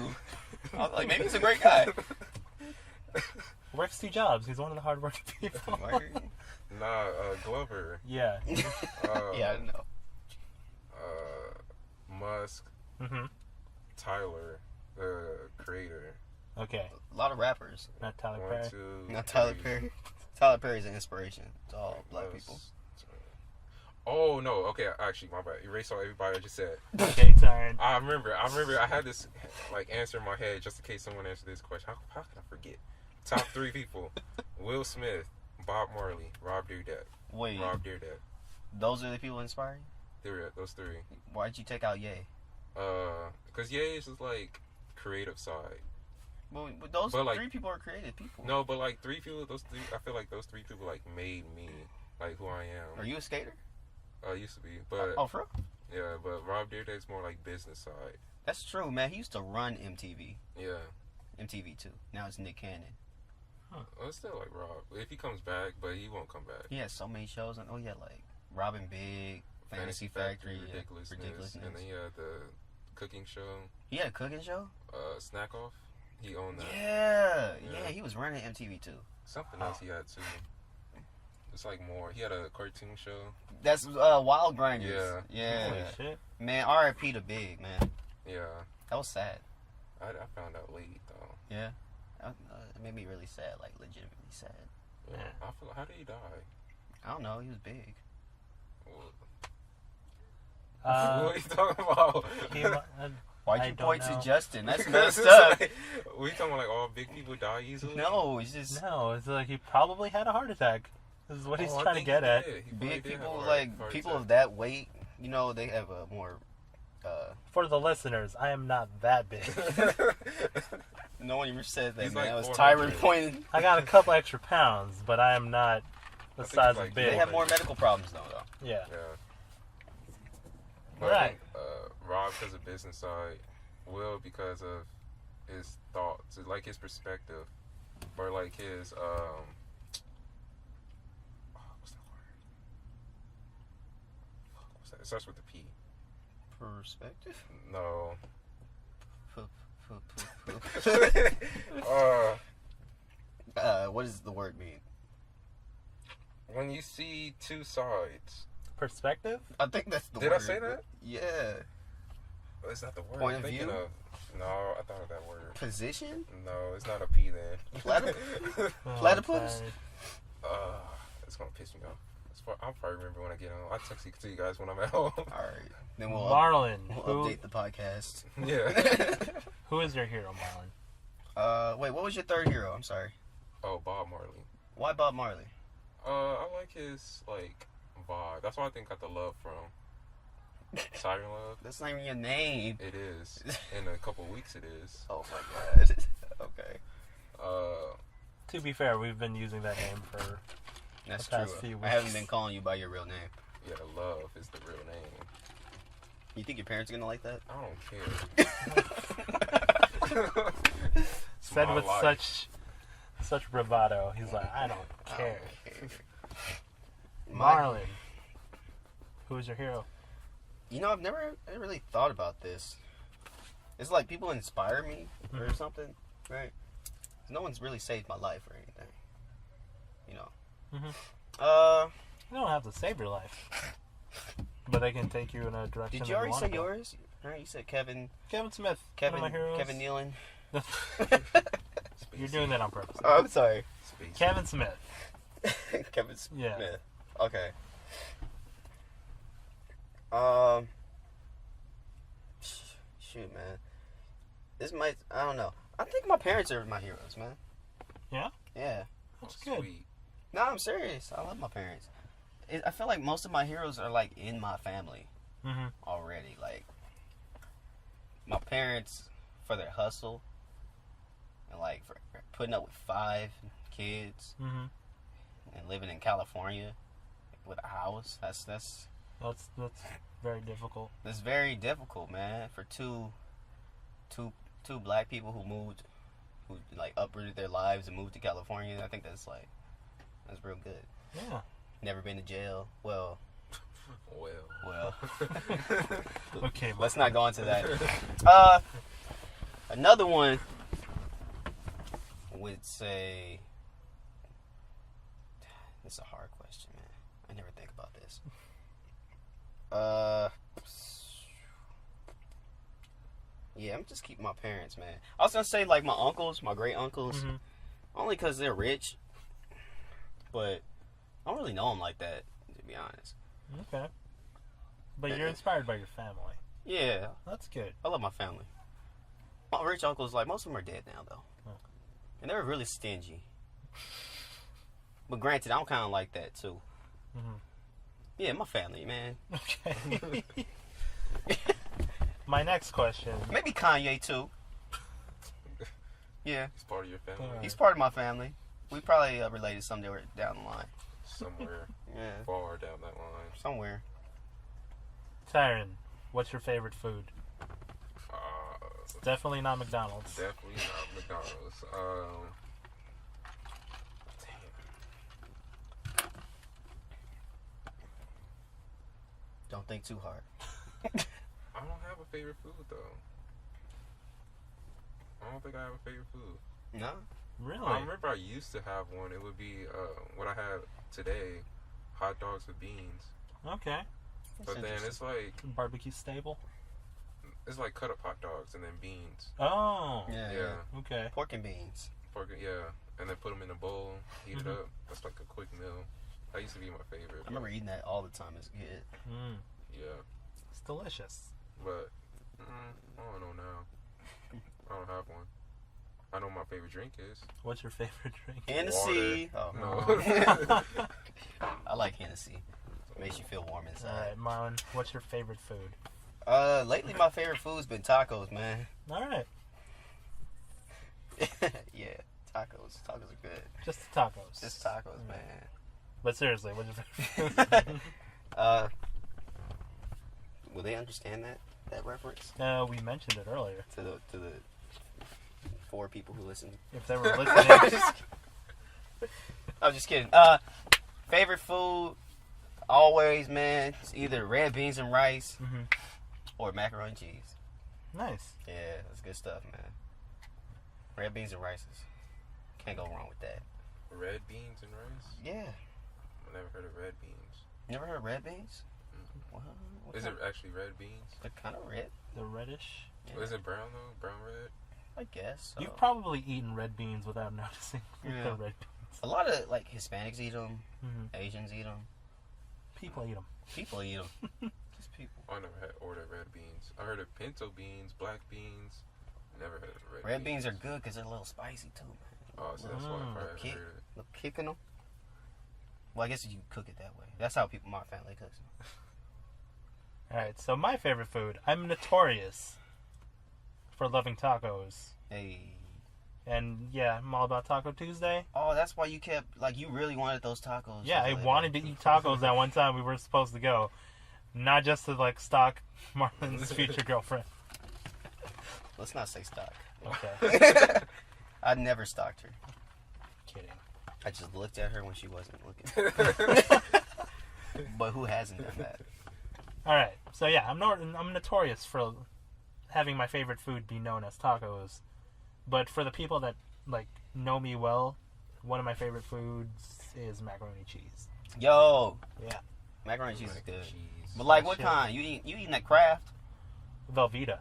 I was like, maybe he's a great guy. Works 2 jobs. He's one of the hardworking people. Nah, Glover. Yeah. Yeah, I know. Musk, Mm-hmm. Tyler, the creator. Okay. A lot of rappers. Not Tyler 1, Perry. 2, Not Tyler 3, Perry. Tyler Perry's an inspiration to all black Musk. people. Oh no, okay, actually, my bad. Erase all everybody I just said. Okay, sorry. I remember I had this like answer in my head just in case someone answered this question. How can I forget? Top 3 people: Will Smith, Bob Marley, Rob Dyrdek. Wait, Rob Dyrdek. those are the people inspiring? Those 3. Why'd you take out Ye? Because Ye is just like creative side. Well, those But, like- 3 people are creative people. No, but like 3 people, those 3. I feel like those 3 people like made me like who I am. Are you a skater? Used to be, but Oh, for real? yeah, but Rob Dyrdek's more like business side. That's true, man. He used to run MTV. Yeah, MTV2. Now it's Nick Cannon. well, it's still like Rob if he comes back, but he won't come back. He has so many shows. And, oh, yeah, like Robin Big, Fantasy Factory, yeah, Ridiculousness, and then he had the cooking show, He had a cooking show? Snack Off. He owned that. Yeah. Yeah. Yeah, he was running MTV2. Something else he had too. It's like more. He had a cartoon show. That's Wild Grinders. Yeah. Yeah. Holy shit. Man, R.I.P. to Big, man. Yeah, That was sad. I found out late though. Yeah. It made me really sad, like legitimately sad. Yeah. Yeah. I feel. How did he die? I don't know. He was big. What are you talking about? Why'd I you don't point know. to Justin? That's Because messed it's up. like, we talking about like all big people die easily? No, it's just No, it's like he probably had a heart attack. This is what he's Oh, I trying to think get he at. did. He probably big did have people, a like heart people attack. of that weight. You know, they have a more. For the listeners, I am not that big. No one even said that, He's man. like That was 400. Tyron pointing. I got a couple extra pounds, but I am not the I think size it's like of They big. have more medical problems, though. Yeah. Yeah. But I Right. think, Rob because of business side, Will because of his thoughts, like his perspective, or like his what's that word? What's that? It starts with the P. Perspective. No. What does the word mean? When you see 2 sides, Perspective? I think that's the Did word. I say that? Yeah. it's not the word Point I'm of thinking view? of. No, I thought of that word. Position? No, it's not a P then. Oh, Platypus? sorry. It's gonna piss me off. I'll probably remember when I get home. I'll text it to you guys when I'm at home. Alright. Then we'll, Marlon. we'll Who, update the podcast. Yeah. who is your hero, Marlon? Wait, what was your third hero? I'm sorry. Oh, Bob Marley. Why Bob Marley? I like his vibe. That's why I think I got the love from. Siren Love. That's not even your name. It is. In a couple weeks, it is. Oh my god. Okay. To be fair, we've been using that name for That's the past true. few I haven't weeks. been calling you by your real name. Yeah, Love is the real name. You think your parents are gonna like that? I don't care. It's Said my with life. such bravado. He's like, I don't care. My- Marlon, who is your hero? You know, I never really thought about this. It's like people inspire me or Mhm. something, right? No one's really saved my life or anything. You know. Mhm. You don't have to save your life, but they can take you in a direction. Did that you already wanna say go. yours? Right, you said Kevin Smith, Kevin one of my heroes. Kevin Nealon. You're doing that on purpose. Oh, I'm sorry. Spacey. Kevin Smith. Kevin Smith. Yeah. Okay. Shoot, man. This might. I don't know. I think my parents are my heroes, man. Yeah? Yeah. That's Oh, good. sweet. No, I'm serious. I love my parents. I feel like most of my heroes are like in my family Mm-hmm. already. Like my parents for their hustle and like for putting up with 5 kids Mm-hmm. and living in California with a house. That's That's very difficult. very difficult, man. For two black people who like uprooted their lives and moved to California. I think that's real good. Yeah. Never been to jail. Well. Okay. Let's not go into that. Another one would say. This is a hard question, man. I never think about this. Yeah, I'm just keeping my parents, man. I was gonna say like my uncles, my great uncles, Mhm. only because they're rich. But I don't really know them like that, to be honest. Okay. But you're inspired by your family. Yeah, That's good. I love my family. My rich uncles, like, most of them are dead now, though. Oh. And they were really stingy. But granted, I'm kind of like that, too. Mhm. Yeah, my family, man. Okay. My next question. Maybe Kanye, too. Yeah, It's part of your family. Alright. he's part of my family. We probably related somewhere down the line. Somewhere Yeah, far down that line. somewhere. Tyron, what's your favorite food? Definitely not McDonald's. Definitely not McDonald's. Don't think too hard. I don't have a favorite food though. I don't think I have a favorite food. No? Really? I remember I used to have one. It would be what I had today, hot dogs with beans. Okay. But then it's like Barbecue staple? cut up hot dogs and then beans. Oh. Yeah. Okay. Pork and beans. Yeah, and then put them in a bowl, heat Mhm. it up. That's like a quick meal. That used to be my favorite. I remember eating that all the time as a kid. Mm. Yeah, It's delicious. but I don't know now. I don't have one. I know what my favorite drink is. What's your favorite drink? Hennessy. Oh. No. I like Hennessy. It makes you feel warm inside. Alright, Marlon, what's your favorite food? Lately my favorite food's been tacos, man. Alright. Yeah, tacos. Tacos are good. Just tacos. Just tacos, man. But seriously, what's your favorite food? Will they understand that reference We mentioned it earlier. to the 4 people who listen? If they were listening. I'm just kidding. Favorite food, always, man. It's either red beans and rice Mhm. or macaroni and cheese. Nice. Yeah, that's good stuff, man. Red beans and rices. Can't go wrong with that. Red beans and rice? Yeah. I never heard of red beans. Never heard of red beans? What Is kind- it actually red beans? They're kind of red. The reddish. Yeah, Is it brown though? Brown red? I guess. So. You've probably eaten red beans without noticing Yeah. the red beans. A lot of like Hispanics eat them. Mhm. Asians eat them. People eat them. People eat them. Just people. I never had ordered red beans. I heard of pinto beans, black beans. Never heard of red, Red beans are good because they're a little spicy too, man. Oh, so that's why I Mm. probably haven't Kick. heard it. Little kick in them. Well, I guess you cook it that way. That's how my family cooks them. Alright, so my favorite food. I'm notorious for loving tacos. Hey. And yeah, I'm all about Taco Tuesday. Oh, that's why you kept, like, you really wanted those tacos. Yeah, I wanted to eat tacos that one time we were supposed to go. Not just to, like, stalk Marlon's future girlfriend. Let's not say stock. Okay. I never stalked her. Kidding. I just looked at her when she wasn't looking. But who hasn't done that? Alright, so yeah, I'm notorious for having my favorite food be known as tacos. But for the people that, like, know me well, one of my favorite foods is macaroni and cheese. Yo! Yeah. Macaroni and cheese is good. Cheese. But, like, That what shit. kind? You eating that Kraft? Velveeta.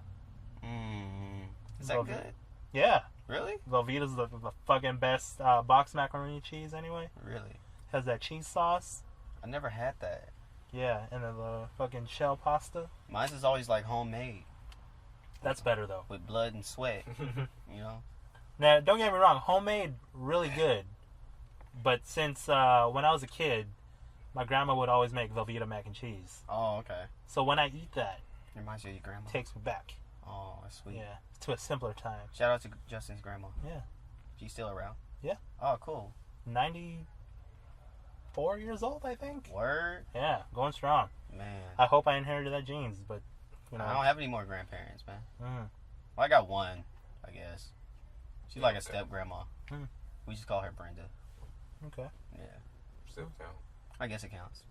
Is that Velveeta. good? Yeah. Really? Velveeta's the fucking best box macaroni and cheese anyway. Really? Has that cheese sauce. I never had that. Yeah, and then the fucking shell pasta. Mine's is always, like, homemade. That's better, though. With blood and sweat. You know? Now, don't get me wrong. Homemade, really good. But since when I was a kid, my grandma would always make Velveeta mac and cheese. Oh, okay. So when I eat that, Reminds you of your grandma. it takes me back. Oh, that's sweet. Yeah, to a simpler time. Shout out to Justin's grandma. Yeah. She's still around? Yeah. Oh, cool. 94 years old, I think. Word? Yeah, going strong. Man. I hope I inherited that genes, but, you know. I don't have any more grandparents, man. Mm. Well, I got one, I guess. She's like a Okay. step grandma. Hmm. We just call her Brenda. Okay. Still count. I guess it counts.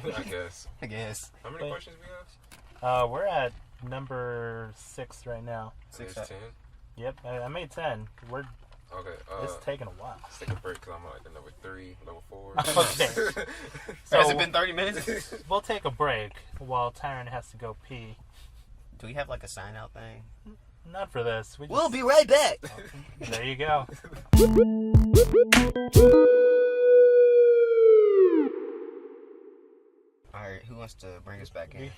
I guess. I guess. How many Wait. questions we have? We're at number 6 right now. Six. There's 10. Yep, I made 10. We're Okay. It's taking a while. Let's take a break because I'm like at number 3, number 4. Okay. Has So it been 30 minutes? we'll take a break while Tyron has to go pee. Do we have like a sign out thing? Not for this. We We'll just, be right back. there you go. Alright, who wants to bring us back in?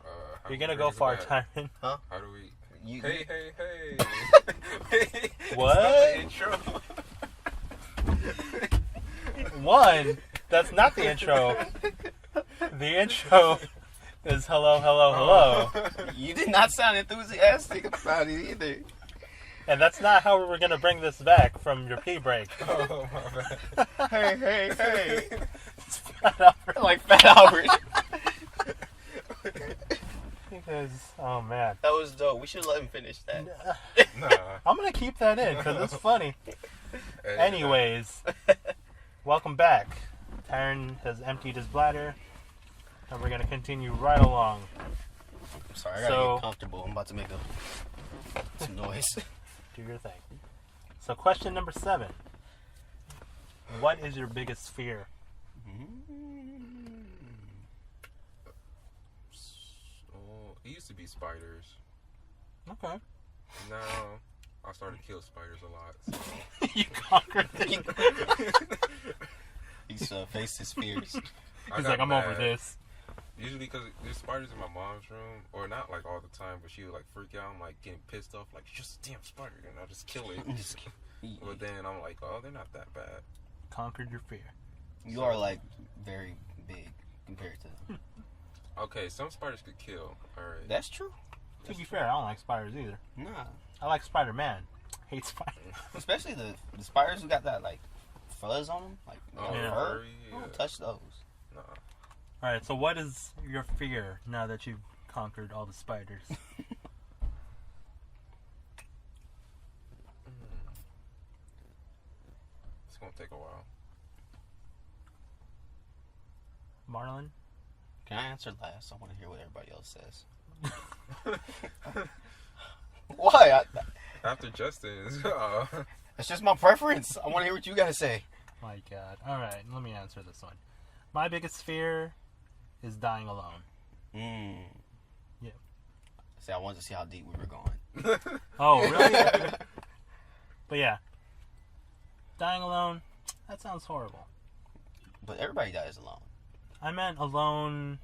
How You're do gonna we go bring far, it back? Tyron. How do we? You, Hey, hey, hey! What? It's not the intro. One, that's not the intro. The intro is hello, hello, hello. you did not sound enthusiastic about it either. And that's not how we were gonna bring this back from your pee break. Oh my bad. Hey, hey, hey. It's flat out for- Like Fat Albert. Because, oh man. That was dope. We should let him finish that. Nah. I'm gonna keep that in because it's funny. Anyways, welcome back. Tyron has emptied his bladder, and we're gonna continue right along. I'm sorry, I gotta So- get comfortable. I'm about to make some noise. Do your thing. So, question number 7. What is your biggest fear? Oh, it used to be spiders. Okay. Now I started to kill spiders a lot. So. You conquered it. He's faced his fears. I He's got like, I'm over mad. this. Usually because there's spiders in my mom's room, or not like all the time, but she would like freak out. I'm like getting pissed off, like it's just a damn spider, and I just kill it. But then I'm like, oh, they're not that bad. Conquered your fear. You are like very big compared to them. Okay, some spiders could kill. All right. That's true. To be fair, I don't like spiders either. Nah. I like Spider-Man. Hate spiders. Especially the spiders who got that like fuzz on them, like Oh, Yeah. fur. furry, yeah. Don't touch those. Nah. Alright, so what is your fear now that you've conquered all the spiders? It's gonna take a while. Marlon? Can I answer last? I want to hear what everybody else says. Why? After Justin's, That's just my preference. I want to hear what you gotta say. My god. Alright, let me answer this one. My biggest fear is dying alone. Yeah. See, I wanted to see how deep we were going. Oh, really? But yeah. Dying alone, that sounds horrible. But everybody dies alone. I meant alone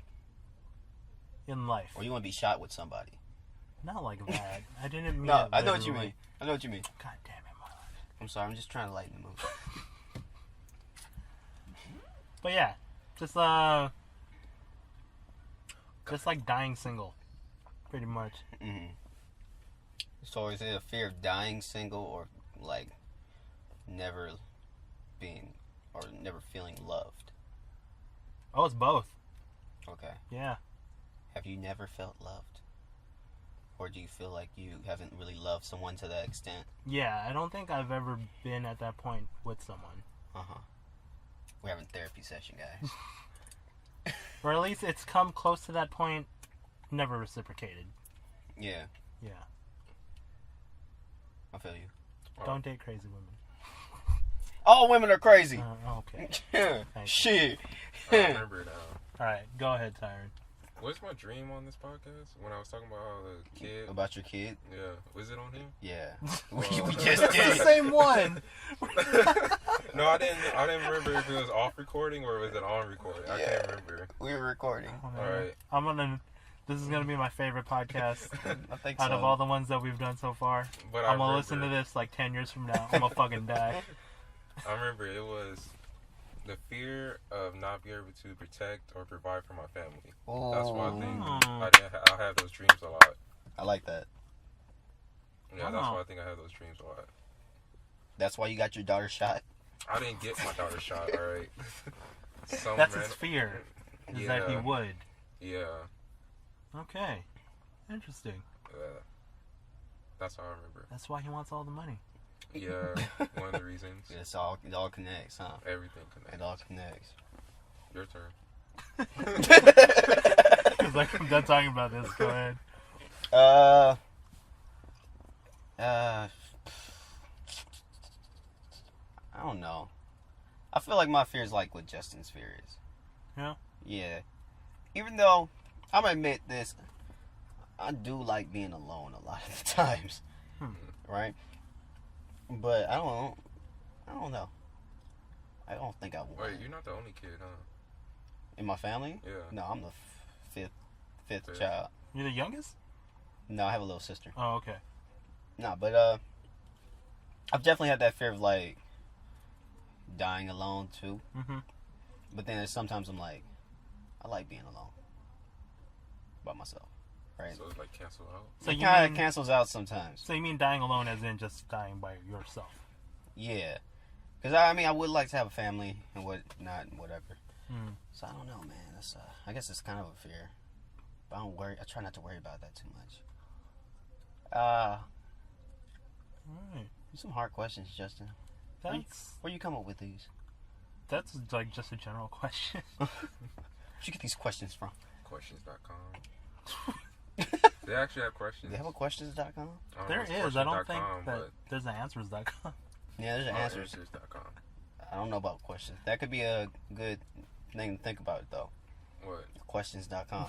in life. Or you want to be shot with somebody. Not like that. I didn't mean No, it I know what you literally. mean. I know what you mean. God damn it, Marlon. I'm sorry. I'm just trying to lighten the mood. But yeah, just like dying single, pretty much. Mm-hmm. So is it a fear of dying single or like never being or never feeling loved? Oh, it's both. Okay. Yeah. Have you never felt loved? Or do you feel like you haven't really loved someone to that extent? Yeah, I don't think I've ever been at that point with someone. Uh-huh. We're having therapy session, guys. Or at least it's come close to that point, never reciprocated. Yeah, Yeah. I feel you. Don't date crazy women. All women are crazy. Okay. Shit. I remember now. Alright, go ahead, Tyron. What's my dream on this podcast? When I was talking about how the kid. About your kid? Yeah. Was it on him? Yeah. Well, we just It's did. the same one. No, I didn't remember if it was off recording or was it on recording. I can't remember. We were recording. Oh, man. All right. This is gonna be my favorite podcast I think out so. of all the ones that we've done so far. But I'm gonna listen to this like 10 years from now. I'm gonna fucking die. I remember it was the fear of not being able to protect or provide for my family. That's why I think I have those dreams a lot. I like that. Yeah, that's why I think I have those dreams a lot. That's why you got your daughter shot? I didn't get my daughter shot, alright? That's his fear. Is that he would. Yeah. Okay. Interesting. That's how I remember. That's why he wants all the money. Yeah, one of the reasons. It all connects, huh? Everything connects. It all connects. Your turn. Because like, I'm done talking about this. Go ahead. I don't know. I feel like my fear is like what Justin's fear is. Yeah? Yeah. Even though, I'm gonna admit this, I do like being alone a lot of the times. Right? But I don't know. I don't think I would. Wait, you're not the only kid, huh? In my family? Yeah. No, I'm the fifth child. You're the youngest? No, I have a little sister. Oh, okay. No, but I've definitely had that fear of like dying alone too. Mm-hmm. But then sometimes I'm like, I like being alone by myself, right? So it's like cancel out. So it you kind of mean, cancels out sometimes. so you mean dying alone as in just dying by yourself? Yeah, because I would like to have a family and whatnot and whatever. Mm. So I don't know, man. That's I guess it's kind of a fear, but I don't worry. I try not to worry about that too much. Alright. Some hard questions, Justin. Where you come up with these? That's like just a general question. Where'd you get these questions from? Questions.com. They actually have questions. They have a questions.com? I don't There know if is. it's I don't think questions.com, that but there's an answers.com. Yeah, there's answers. Answers.com. I don't know about questions. That could be a good thing to think about, though. What? Questions.com.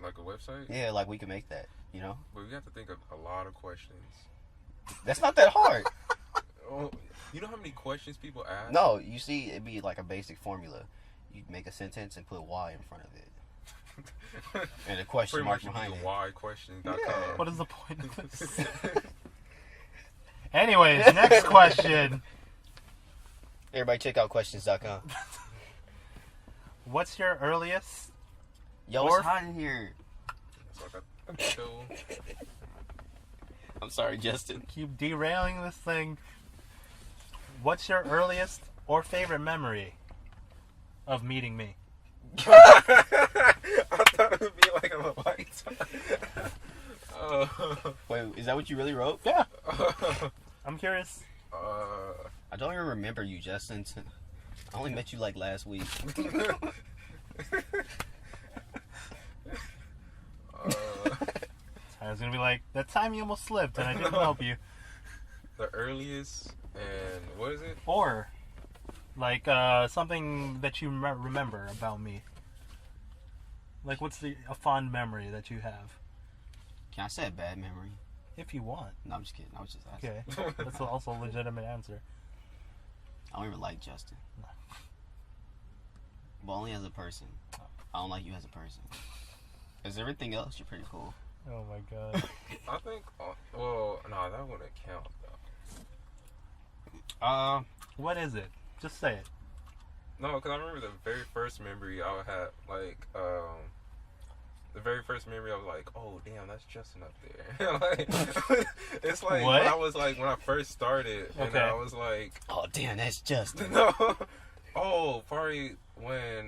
Like a website? Yeah, like we can make that, you know? But we have to think of a lot of questions. That's not that hard. Oh, you know how many questions people ask? No, you see, it'd be like a basic formula. You'd make a sentence and put Y in front of it. And a question Pretty mark much behind it. whyquestions.com. Yeah. What is the point of this? Anyways, next question. Everybody check out questions.com. What's your earliest? Yo, Or- it's hot in here. It's like a chill. I'm sorry, Justin. Keep derailing this thing. What's your earliest or favorite memory of meeting me? I thought it would be like a light. Wait, is that what you really wrote? Yeah. I'm curious. I don't even remember you, Justin. I only met you like last week. I was gonna be like, that time you almost slipped and I didn't help you. The earliest and what is it? Or, like, something that you remember about me. Like, what's a fond memory that you have? Can I say a bad memory? If you want. No, I'm just kidding. I was just asking. Okay. That's also a legitimate answer. I don't even like Justin. No. But only as a person. I don't like you as a person. As everything else, you're pretty cool. Oh my god. I think. Well, no, that wouldn't count though. What is it? Just say it. No, because I remember the very first memory I had, like, the very first memory I was like, oh, damn, that's Justin up there. Like, it's like, What? when I first started, and Okay. I was like, Oh, damn, that's Justin. no. Oh, probably when,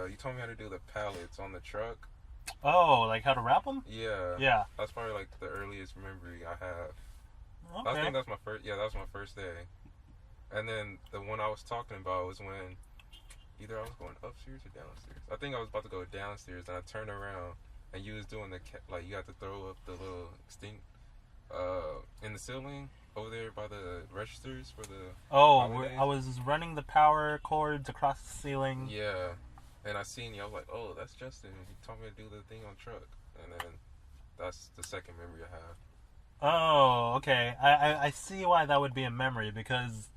you told me how to do the pallets on the truck. Oh, like how to wrap them? Yeah. Yeah. That's probably, like, the earliest memory I have. I Okay. think that's my first, that was my first day. And then the one I was talking about was when either I was going upstairs or downstairs. I think I was about to go downstairs, and I turned around, and you was doing like, you had to throw up the little extinct, in the ceiling over there by the registers for the Oh, holidays. I was running the power cords across the ceiling. Yeah. And I seen you, I was like, oh, that's Justin. He told me to do the thing on truck. And then that's the second memory I have. Oh, okay. I see why that would be a memory, because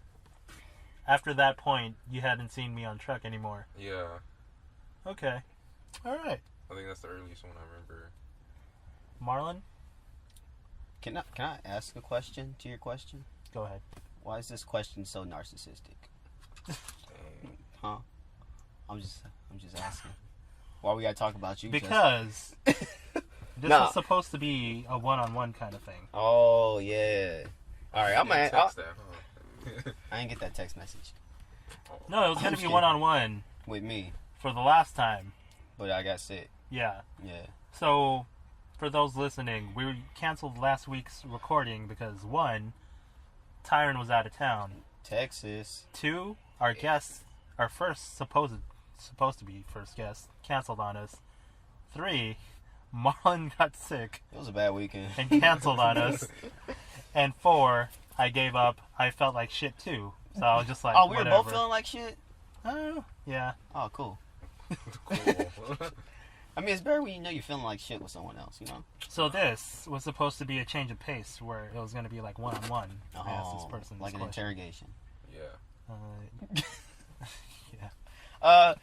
after that point, you hadn't seen me on truck anymore. Yeah. Okay. All right. I think that's the earliest one I remember. Marlon, Can I ask a question to your question? go ahead. Why is this question so narcissistic? Dang. Huh? I'm just asking. Why we gotta talk about you? Because this Nah. is supposed to be a one-on-one kind of thing. Oh yeah. All right, I'm You didn't text that, huh? I didn't get that text message No, it was going to be shit. one-on-one with me, for the last time. but I got sick. Yeah. Yeah. So, for those listening, we canceled last week's recording because, one, Tyron was out of town. Texas. Two, our guest, our first supposed to be first guest, canceled on us. Three, Marlon got sick It was a bad weekend. and canceled on us. And four, I gave up. I felt like shit too. So I was just like, Oh, we were whatever. both feeling like shit. Yeah. Oh, cool. Cool. I mean, it's better when you know you're feeling like shit with someone else, you know? So this was supposed to be a change of pace, where it was going to be like one-on-one. I asked this person like this an question. interrogation. Yeah. Yeah.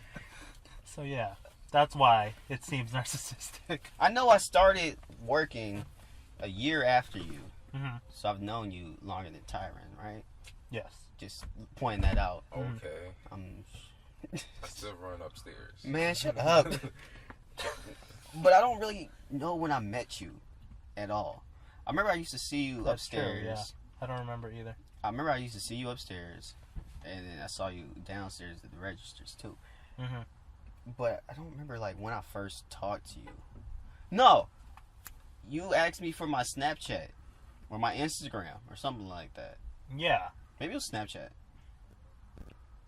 So yeah, that's why it seems narcissistic. I know I started working a year after you, Hmm. so I've known you longer than Tyron, right? Yes. Just pointing that out. Okay. I I still run upstairs. Man, shut up. But I don't really know when I met you at all. I remember I used to see you That's true, upstairs. yeah. I don't remember either. I remember I used to see you upstairs, and then I saw you downstairs at the registers too. Hmm. But I don't remember like when I first talked to you. No, you asked me for my Snapchat or my Instagram or something like that. Yeah. Maybe it was Snapchat.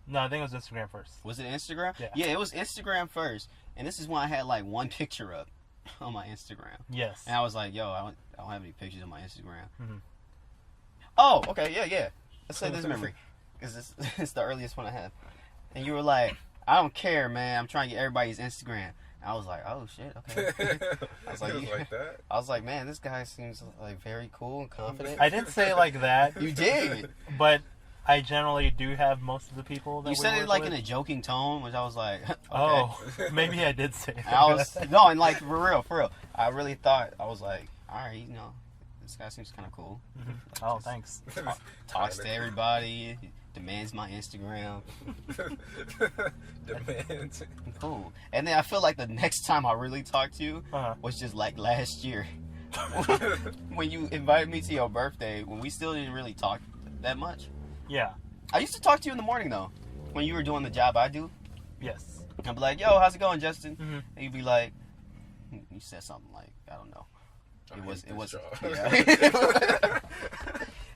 No, I think it was Instagram first. Was it Instagram? Yeah. It was Instagram first. And this is when I had like one picture up on my Instagram. Yes. And I was like, yo, I don't have any pictures on my Instagram. Mhm. Oh, okay, yeah. Let's say this memory. Because it's the earliest one I have. And you were like, I don't care, man. I'm trying to get everybody's Instagram. And I was like, oh, shit, okay. I was like, It was like that. I was like, man, this guy seems like very cool and confident. I didn't say it like that, You did. but I generally do have most of the people that You we said it work like with. in a joking tone, which I was like, okay. Oh, maybe I did say it. And I was no, and like for real. I really thought I was like, all right, you know, this guy seems kind of cool. Oh, thanks. Talks to everybody, demands my Instagram. Demands. Cool. And then I feel like the next time I really talked to you Uh-huh. was just like last year when you invited me to your birthday when we still didn't really talk that much. Yeah. I used to talk to you in the morning though when you were doing the job I do. Yes. I'd be like, yo, how's it going, Justin? Mhm. And you'd be like, you said something like, I don't know. I It hate was. this It was. job. Yeah.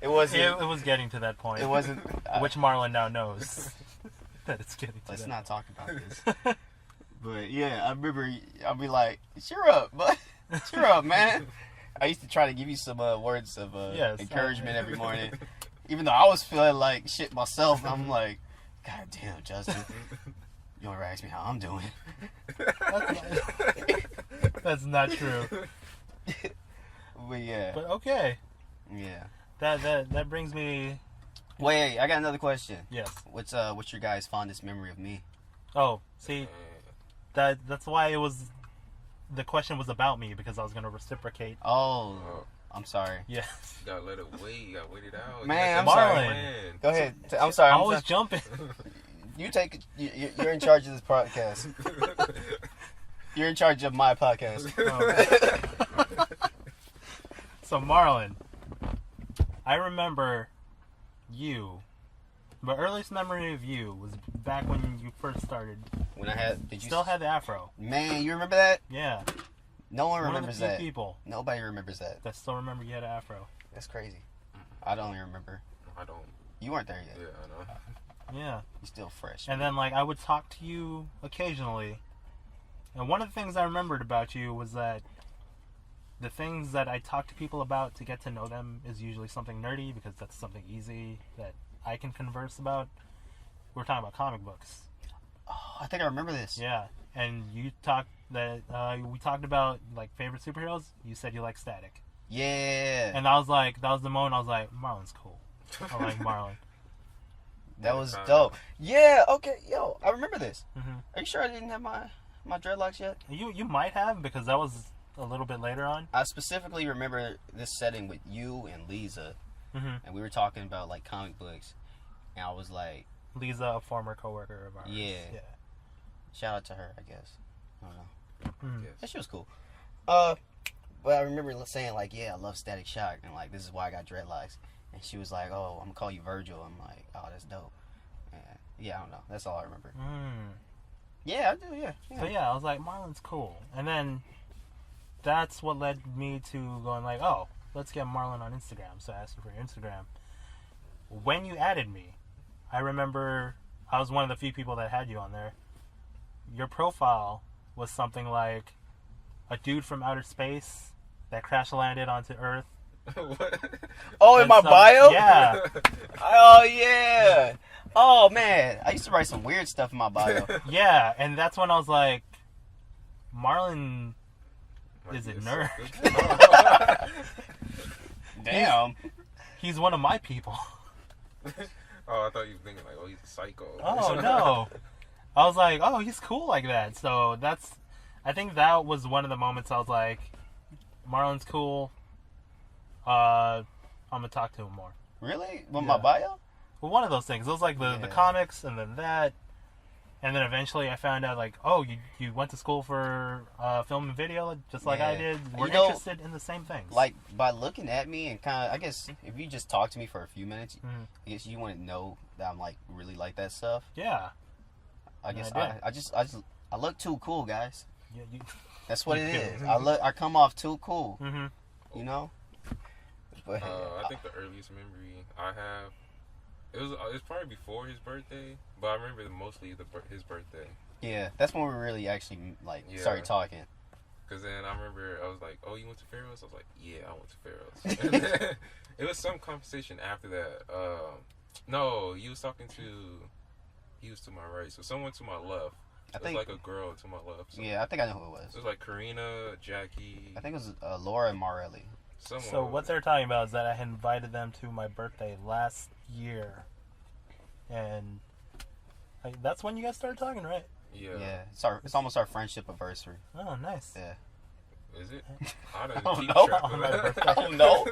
It wasn't. It was getting to that point. It wasn't. Which Marlon now knows that it's getting to Let's that. not talk about this. But yeah, I remember. I'd be like, "Cheer up, but cheer up, man." I used to try to give you some words of Yes, encouragement every morning, even though I was feeling like shit myself. I'm like, God damn, Justin, you don't ever ask me how I'm doing. That's not true. But yeah, But okay. yeah. That brings me. Wait, I got another question. Yes. What's your guys' fondest memory of me? Oh, see, that's why it was. The question was about me because I was gonna reciprocate. Oh, Oh, I'm sorry. Yes. you gotta let it wait. You gotta wait it out. Man, You I'm gotta sorry. say, "Man." Go ahead. I'm sorry. I'm Always sorry. jumping. You're in charge of this podcast. You're in charge of my podcast. So Marlon, I remember you. My earliest memory of you was back when you first started. When I had, did you Still had the afro? Man, you remember that? Yeah. No one One remembers of the few that. people Nobody remembers that. that still remember you had an afro. That's crazy. I don't even remember. I don't. You weren't there yet. Yeah, I know. Yeah. You're still fresh. And then like I would talk to you occasionally. And one of the things I remembered about you was that the things that I talk to people about to get to know them is usually something nerdy because that's something easy that I can converse about. We're talking about comic books. Oh, I think I remember this. Yeah. And you talked that we talked about like favorite superheroes. You said you like Static. Yeah. And I was like, that was the moment I was like, Marlon's cool. I like Marlon. That was dope. Yeah, okay. Yo, I remember this. Mm-hmm. Are you sure I didn't have my dreadlocks yet? You might have because that was a little bit later on. I specifically remember this setting with you and Lisa. Mm-hmm. And we were talking about like comic books. And I was like, Lisa, a former coworker of ours. Yeah. shout out to her, I guess. I don't know. Mm. Yes. That shit was cool. But I remember saying like, yeah, I love Static Shock. And like, this is why I got dreadlocks. And she was like, oh, I'm going to call you Virgil. I'm like, oh, that's dope. Yeah, I don't know. That's all I remember. Mm. Yeah, I do, yeah. So yeah, I was like, Marlon's cool. And then that's what led me to going like, oh, let's get Marlon on Instagram. So I asked you for your Instagram. When you added me, I remember I was one of the few people that had you on there. Your profile was something like a dude from outer space that crash landed onto Earth. What? Oh, in And my bio? Yeah. Oh, yeah. Oh, man. I used to write some weird stuff in my bio. Yeah, and that's when I was like, Marlon is a nerd. Damn. He's one of my people. Oh, I thought you were thinking like, oh, he's a psycho. Oh, no. I was like, oh, he's cool like that. So I think that was one of the moments I was like, Marlon's cool. I'm going to talk to him more. Really? With my bio? Well, one of those things. It was like the comics and then that. And then eventually I found out like, oh, you went to school for film and video just like I did. We're interested in the same things. Like, by looking at me and kind of, I guess, if you just talk to me for a few minutes, Mhm. I guess you want to know that I'm, like, really like that stuff. Yeah. I guess I I look too cool, guys. Yeah, That's what You it do. is. I come off too cool, Mm-hmm. you know? But, I think the earliest memory I have, it's probably before his birthday, but I remember mostly his birthday. yeah, that's when we really actually, like, started talking. Because then I remember I was like, oh, you went to Pharaoh's? I was like, yeah, I went to Pharaoh's. And then it was some conversation after that. No, he was to my right. So someone to my left. It was like a girl to my left. So Yeah, I think I know who it was. it was like Karina, Jackie. I think it was Laura and Morelli. Someone. So what they're talking about is that I had invited them to my birthday last year, and that's when you guys started talking, right? Yeah. Yeah, it's almost our friendship anniversary. Oh, nice. Yeah. Is it? I don't don't keep know. track of that. I don't know.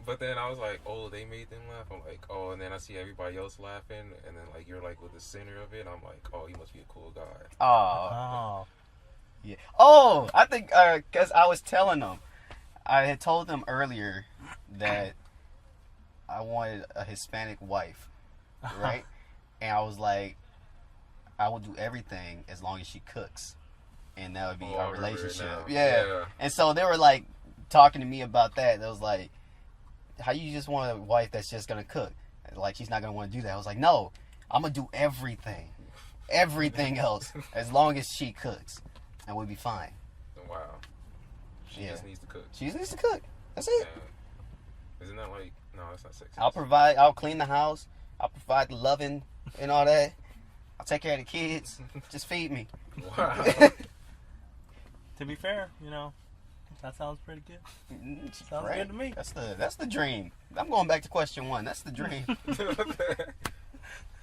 But then I was like, oh, they made them laugh. I'm like, oh, and then I see everybody else laughing, and then like you're like with the center of it. I'm like, oh, he must be a cool guy. Oh. Oh. Yeah. Oh, I think because I was telling them, I had told them earlier that I wanted a Hispanic wife, right? And I was like, I will do everything as long as she cooks, and that would be Oh, I our remember it relationship. now. Yeah. Yeah. And so they were like talking to me about that. They was like, how you just want a wife that's just gonna cook? Like she's not gonna want to do that. I was like, no, I'm gonna do everything else as long as she cooks, and we'll be fine. Wow. She just needs to cook. She just needs to cook. That's it. Yeah. Isn't that like, no, that's not sexy. I'll clean the house. I'll provide the loving and all that. I'll take care of the kids. Just feed me. Wow. To be fair, that sounds pretty good. Sounds Right. good to me. That's the dream. I'm going back to question 1. That's the dream.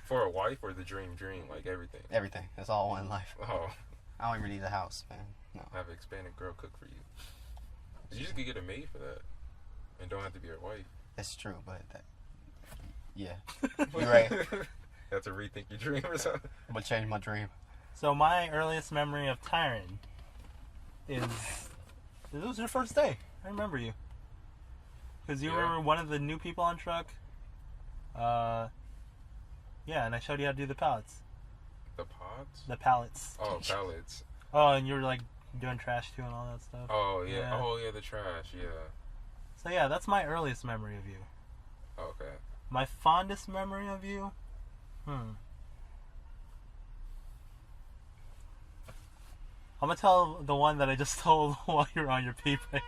For a wife or the dream, like everything? Everything. That's all I want in life. Oh, I don't even need a house, man. No. have an Hispanic girl cook for you. You just could get a maid for that. And don't have to be your wife. That's true, but yeah. You're right. have to rethink your dream or something. I'm gonna change my dream. So my earliest memory of Tyron is it was your first day. I remember you. Because you were one of the new people on truck. Yeah, and I showed you how to do the pallets. The pods? The pallets. Oh, pallets. Oh, and you were like doing trash too and all that stuff. Oh, yeah. Oh, yeah, the trash, yeah. So yeah, that's my earliest memory of you. Okay. My fondest memory of you? I'm gonna tell the one that I just told while you were on your pee break.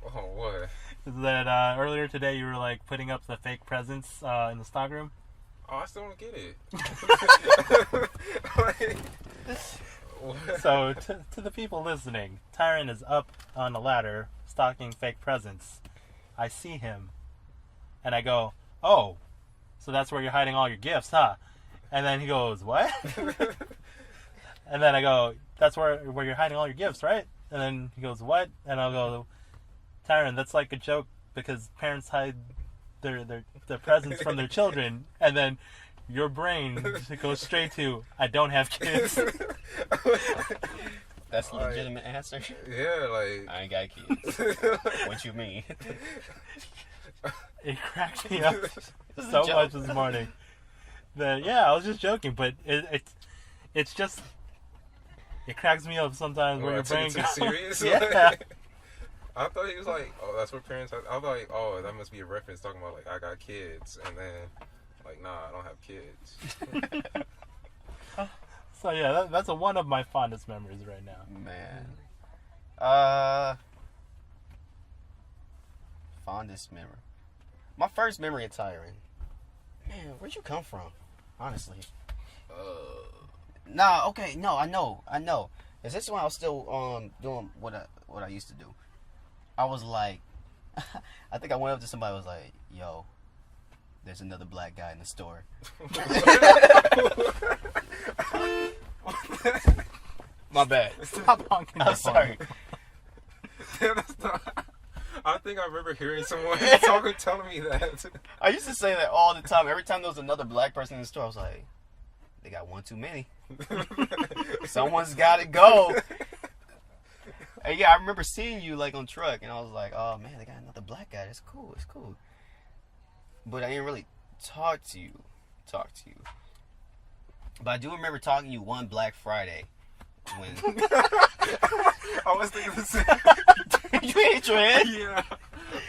Oh, what? Is that earlier today you were like putting up the fake presents in the stockroom? Oh, I still don't get it. So, to the people listening, Tyron is up on a ladder stocking fake presents. I see him, and I go, "Oh, so that's where you're hiding all your gifts, huh?" And then he goes, "What?" And then I go, "That's where you're hiding all your gifts, right?" And then he goes, "What?" And I'll go, "Tyron, that's like a joke because parents hide their presents from their children," and then your brain goes straight to, "I don't have kids." That's a legitimate answer. Yeah, like I ain't got kids. What you mean? It cracked me up so much this morning. That I was just joking, but it's just it cracks me up sometimes when your brain goes serious. Yeah. I thought he was like, "Oh, that's what parents have." I was like, "Oh, that must be a reference talking about like I got kids," and then like, "Nah, I don't have kids." So yeah, that's one of my fondest memories right now. Man. Fondest memory. My first memory of Tyron. Man, where'd you come from? Honestly. Nah, okay, no, I know. Is this when I was still doing what I used to do? I was like, I think I went up to somebody and was like, "Yo, there's another black guy in the store." My bad. Stop honking. I'm sorry. I think I remember hearing someone telling me that. I used to say that all the time. Every time there was another black person in the store, I was like, "They got one too many. Someone's got to go." And yeah, I remember seeing you like on truck, and I was like, "Oh man, they got another black guy. That's cool. It's cool." But I didn't really talk to you. But I do remember talking to you one Black Friday when I was thinking the same. you hit your head. Yeah.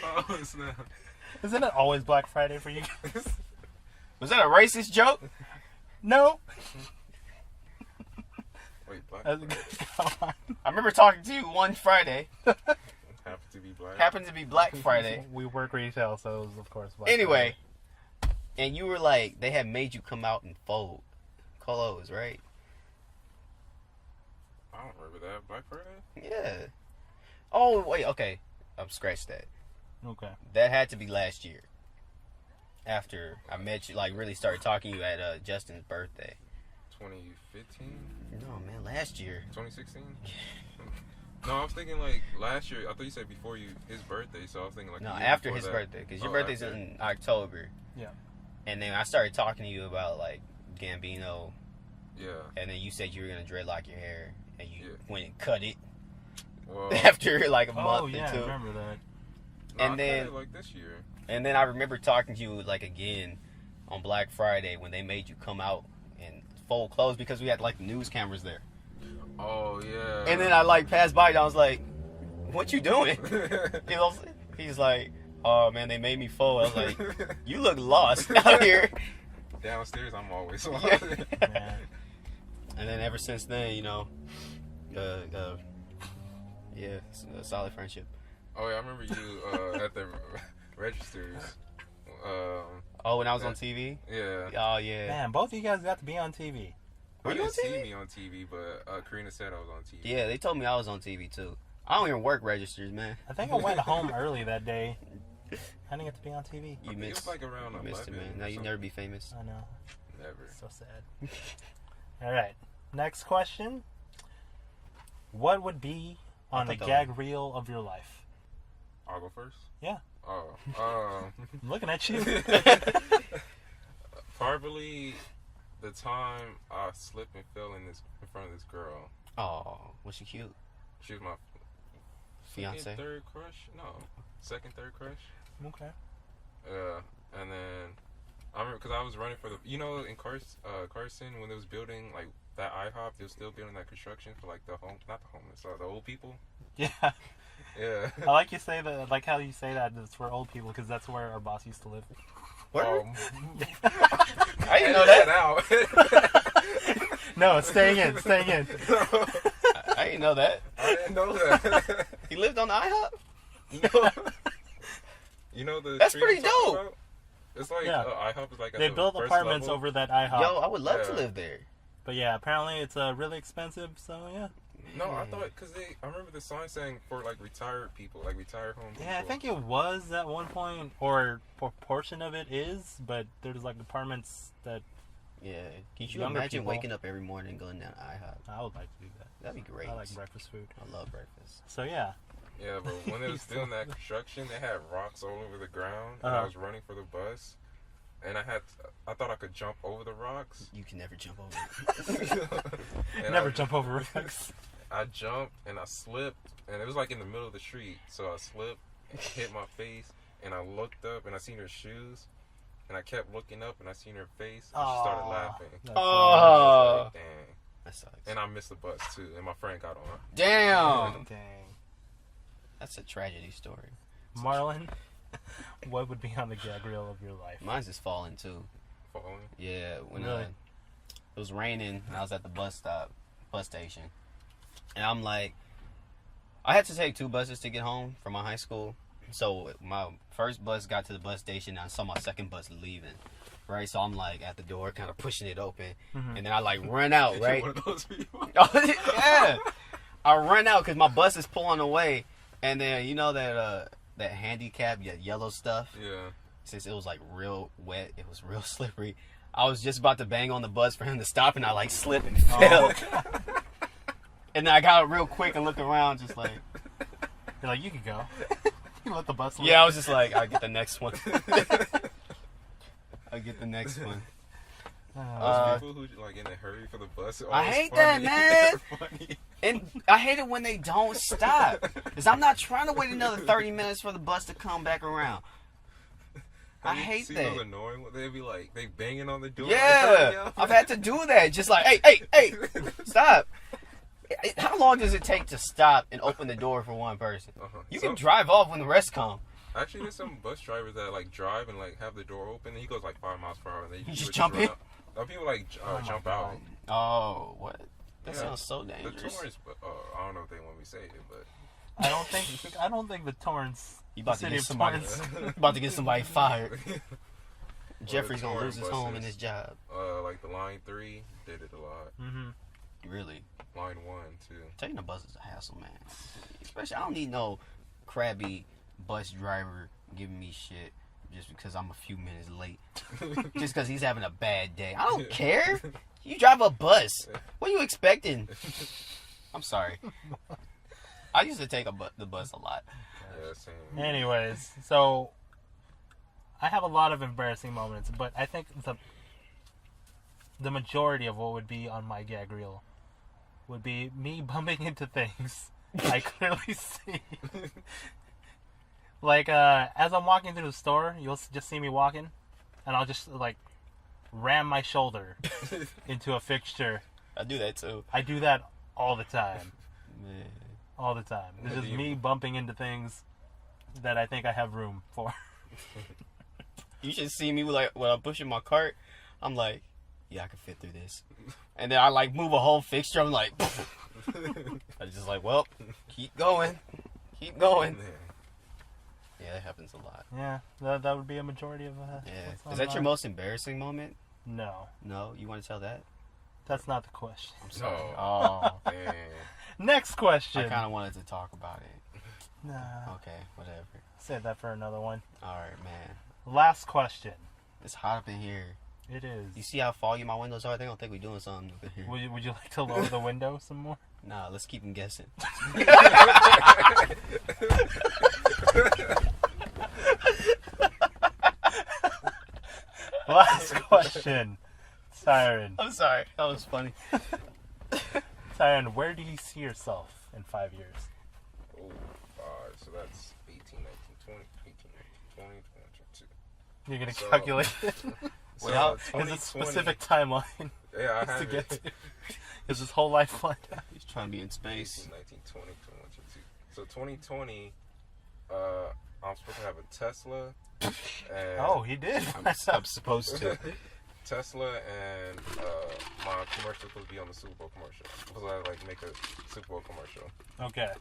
Oh snap! Isn't it always Black Friday for you guys? Was that a racist joke? No. Wait, Black Come on. I remember talking to you one Friday. Happened to be Black Friday. We work retail, so it was of course Black Anyway, and you were like, they had made you come out and fold clothes, right? I don't remember that. Black Friday? Yeah. Oh, wait, okay. Scratch that. Friday. Okay. That had to be last year. After I met you, like really started talking to you at Justin's birthday. 2015? No, man, last year. 2016? No, I was thinking like last year. I thought you said before his birthday, so I was thinking like No, the year after before his that. birthday, because your birthday's after. in October. Yeah. And then I started talking to you about like Gambino, Yeah. and then you said you were gonna dreadlock your hair, and you Yeah. went and cut it Well, after like a month Oh yeah, or I two. remember that. and I then- cut it, like this year. And then I remember talking to you like again on Black Friday when they made you come out and fold clothes because we had like news cameras there. Oh yeah. And then I like passed by and I was like, "What you doing?" You know, he's like, "Oh man, they made me fold." I was like, "You look lost out here." Downstairs, I'm always lost. Man. And then ever since then, you know, it's a solid friendship. Oh yeah, I remember you at the registers. Oh, when I was on TV? Yeah. Oh, yeah. Man, both of you guys got to be on TV. Were I you on didn't see TV? me on TV, but Karina said I was on TV. Yeah, they told me I was on TV, too. I don't even work registers, man. I think I went home early that day. I didn't get to be on TV. You It missed, was like around you missed it, 11 man. or Now you something. never be famous. I know. Never. So sad. All right. Next question. What would be on a thought that gag reel of your life? I'll go first? Yeah. Oh. I'm looking at you. Probably the time I slipped and fell in front of this girl. Oh, was she cute? She was my Fiance? third crush? No, second, third crush. Okay. And then I remember because I was running for the, in Carson when they was building like that IHOP, they was still building that construction for like not the homeless, the old people. Yeah. Yeah. I like how you say that it's for old people because that's where our boss used to live. What? I didn't know that out. No, it's staying in. I didn't know that. I didn't know that. He lived on the IHOP? You know the. That's tree pretty I'm talking dope. about? It's like IHOP is like they at built the first apartments level. over that IHOP. Yo, I would love to live there. But yeah, apparently it's really expensive. So yeah. No, I thought because I remember the sign saying for like retired people, like retired home people. Yeah, I think it was at one point, or a portion of it is, but there's like apartments that. Yeah. Can you Younger imagine people. waking up every morning and going down to IHOP? I would like to do that. That'd be great. I like breakfast food. I love breakfast. So yeah. Yeah, but when they was doing that construction, they had rocks all over the ground, and I was running for the bus, and I thought I could jump over the rocks. You can never jump over it. Never jump over rocks. I jumped and I slipped, and it was like in the middle of the street, so I slipped, hit my face, and I looked up and I seen her shoes, and I kept looking up and I seen her face, and she started laughing. Oh, Like, dang. that sucks. And I missed the bus too, and my friend got on. Damn. Dang. That's a tragedy story. Marlon, what would be on the gag reel of your life? Mine's just falling too. Falling. Yeah, when Really? it was raining and I was at the bus station. And I'm like, I had to take 2 buses to get home from my high school. So my first bus got to the bus station and I saw my second bus leaving. Right? So I'm like at the door kind of pushing it open. Mm-hmm. And then I like run out, right? One of those people. Yeah. I run out because my bus is pulling away. And then you know that handicap, yellow stuff? Yeah. Since it was like real wet, it was real slippery. I was just about to bang on the bus for him to stop, and I like slipped and fell. And then I got up real quick and looked around, just like. You're like, you can go. You let the bus leave. Yeah, I was just like, I'll get the next one. I'll get the next one. Those people who like in a hurry for the bus. I hate that, man. Funny. And I hate it when they don't stop. Because I'm not trying to wait another 30 minutes for the bus to come back around. I hate See that. those annoying? They'd be like, they banging on the door. Yeah, I've had to do that. Just like, hey, stop. How long does it take to stop and open the door for one person? You can drive off when the rest come. Actually, there's some bus drivers that like drive and like have the door open. And he goes like 5 miles per hour. And they You just would jump run in? out. Some people like jump out. Oh, what? That Yeah. sounds so The dangerous. Torrance, I don't know if they want me to say it, but I don't think the Torrance. You about the to city get of somebody, Torrance. about to get somebody fired. Jeffrey's the gonna lose touring his home and buses. his job. like the Line 3 did it a lot. Mm-hmm. Really, Line 1 too. taking a bus is a hassle, man. Especially, I don't need no crabby bus driver giving me shit just because I'm a few minutes late. Just because he's having a bad day. I don't care. You drive a bus. What are you expecting? I'm sorry. I used to take the bus a lot. Yeah, same. Anyways, so I have a lot of embarrassing moments, but I think the majority of what would be on my gag reel would be me bumping into things I clearly see. Like, as I'm walking through the store, you'll just see me walking, and I'll just, like, ram my shoulder into a fixture. I do that too. I do that all the time. Man. All the time. It's just me bumping into things that I think I have room for. You should see me like when I'm pushing my cart. I'm like, yeah, I can fit through this. And then I like move a whole fixture. I'm like, I just like, well, keep going. Yeah, that happens a lot. Yeah, that would be a majority of Yeah. what's on Is that your mine. most embarrassing moment? No, No? You want to tell that? that's not the question. I'm sorry. Oh. Oh. Damn. Next question. I kind of wanted to talk about it. Nah, Okay, whatever. save that for another one. Alright, man. Last question. It's hot up in here. It is. You see how foggy my windows are? They don't think we're doing something up in here. Would you like to lower the window some more? Nah, let's keep them guessing. Last question. Tyron. I'm sorry. That was funny. Tyron, where do you see yourself in 5 years? Oh, 5. So that's 18, 19, 20, 18, 19, 20, 22. You're gonna So- calculate it. Well, Is it specific timeline Yeah, I to have get it. to? Is his whole life planned out? He's trying to be in space. 18, 19, 20, 21, 22. So 2020, I'm supposed to have a Tesla. And Oh, he did. I'm supposed to. Tesla and my commercial supposed to be on the Super Bowl commercial. Supposed to like make a Super Bowl commercial. Okay.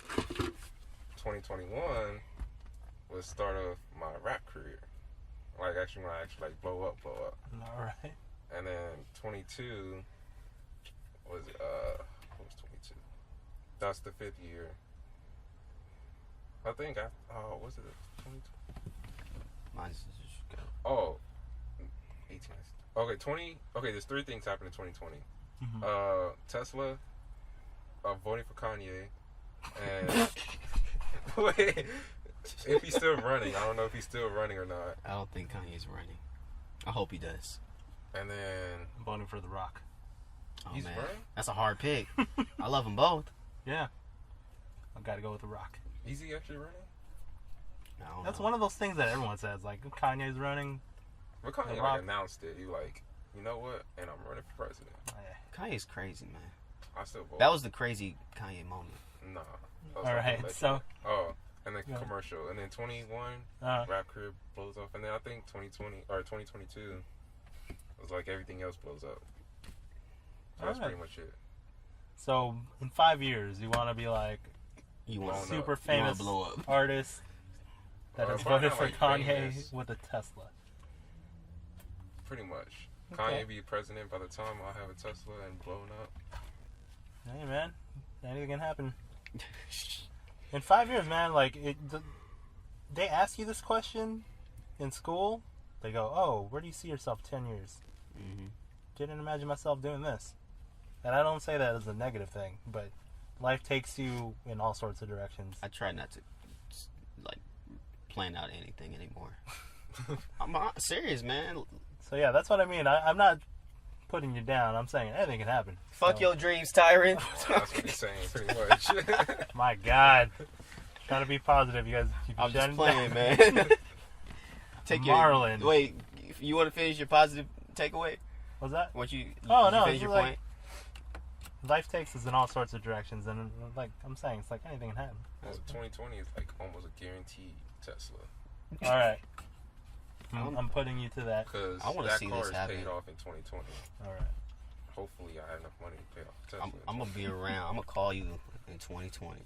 2021 was start of my rap career. Like actually when I actually like blow up. All right. And then 22 was what was 22? That's the 5th year. I think was it 22? Mine's Oh, 18. Okay, 20. Okay, there's 3 things happened in 2020. Mhm. Tesla, voting for Kanye, and wait, if he's still running, I don't know if he's still running or not. I don't think Kanye's running. I hope he does. And then I'm voting for The Rock. Oh he's man, running. that's a hard pick. I love them both. Yeah. I gotta go with The Rock. Is he actually running? I don't That's know. one of those things that everyone says. Like, Kanye's running. But Kanye The like Rock. announced it. He like, you know what? And I'm running for president. Kanye's crazy, man. I still vote. That was the crazy Kanye moment. Nah. All right, so Oh, and then Yeah. commercial, and then 21 rap career blows off, and then I think 2020 or 2022 was like everything else blows up. So that's Alright. pretty much it. so in 5 years, you want to be like You Blown want up. super You wanna famous blow up. artist that has probably voted not, for like, Kanye famous. with a Tesla. Pretty much. Okay. Kanye be president by the time I'll have a Tesla and blown up. Hey man, anything can happen. In 5 years, man, like they ask you this question in school. They go, "Oh, where do you see yourself 10 years?" Mm-hmm. Didn't imagine myself doing this. And I don't say that as a negative thing, but life takes you in all sorts of directions. I try not to like plan out anything anymore. I'm serious, man. So yeah, that's what I mean. I'm not putting you down. I'm saying anything can happen. Fuck So, your dreams, Tyron. That's what he's saying, pretty much. My God, trying to be positive. You guys keep I'm just shutting playing, down. man. Take Marlon. Wait, you want to finish your positive takeaway? What's that? Once you Oh, you no, finish it's your like- point? Life takes us in all sorts of directions, and like I'm saying, it's like anything can happen. Well, 2020 is like almost a guaranteed Tesla. All right, I'm putting you to that. Because I wanna that see car this is happen. paid off in 2020. All right. Hopefully I have enough money to pay off the Tesla. I'm gonna be around. I'm gonna call you in 2020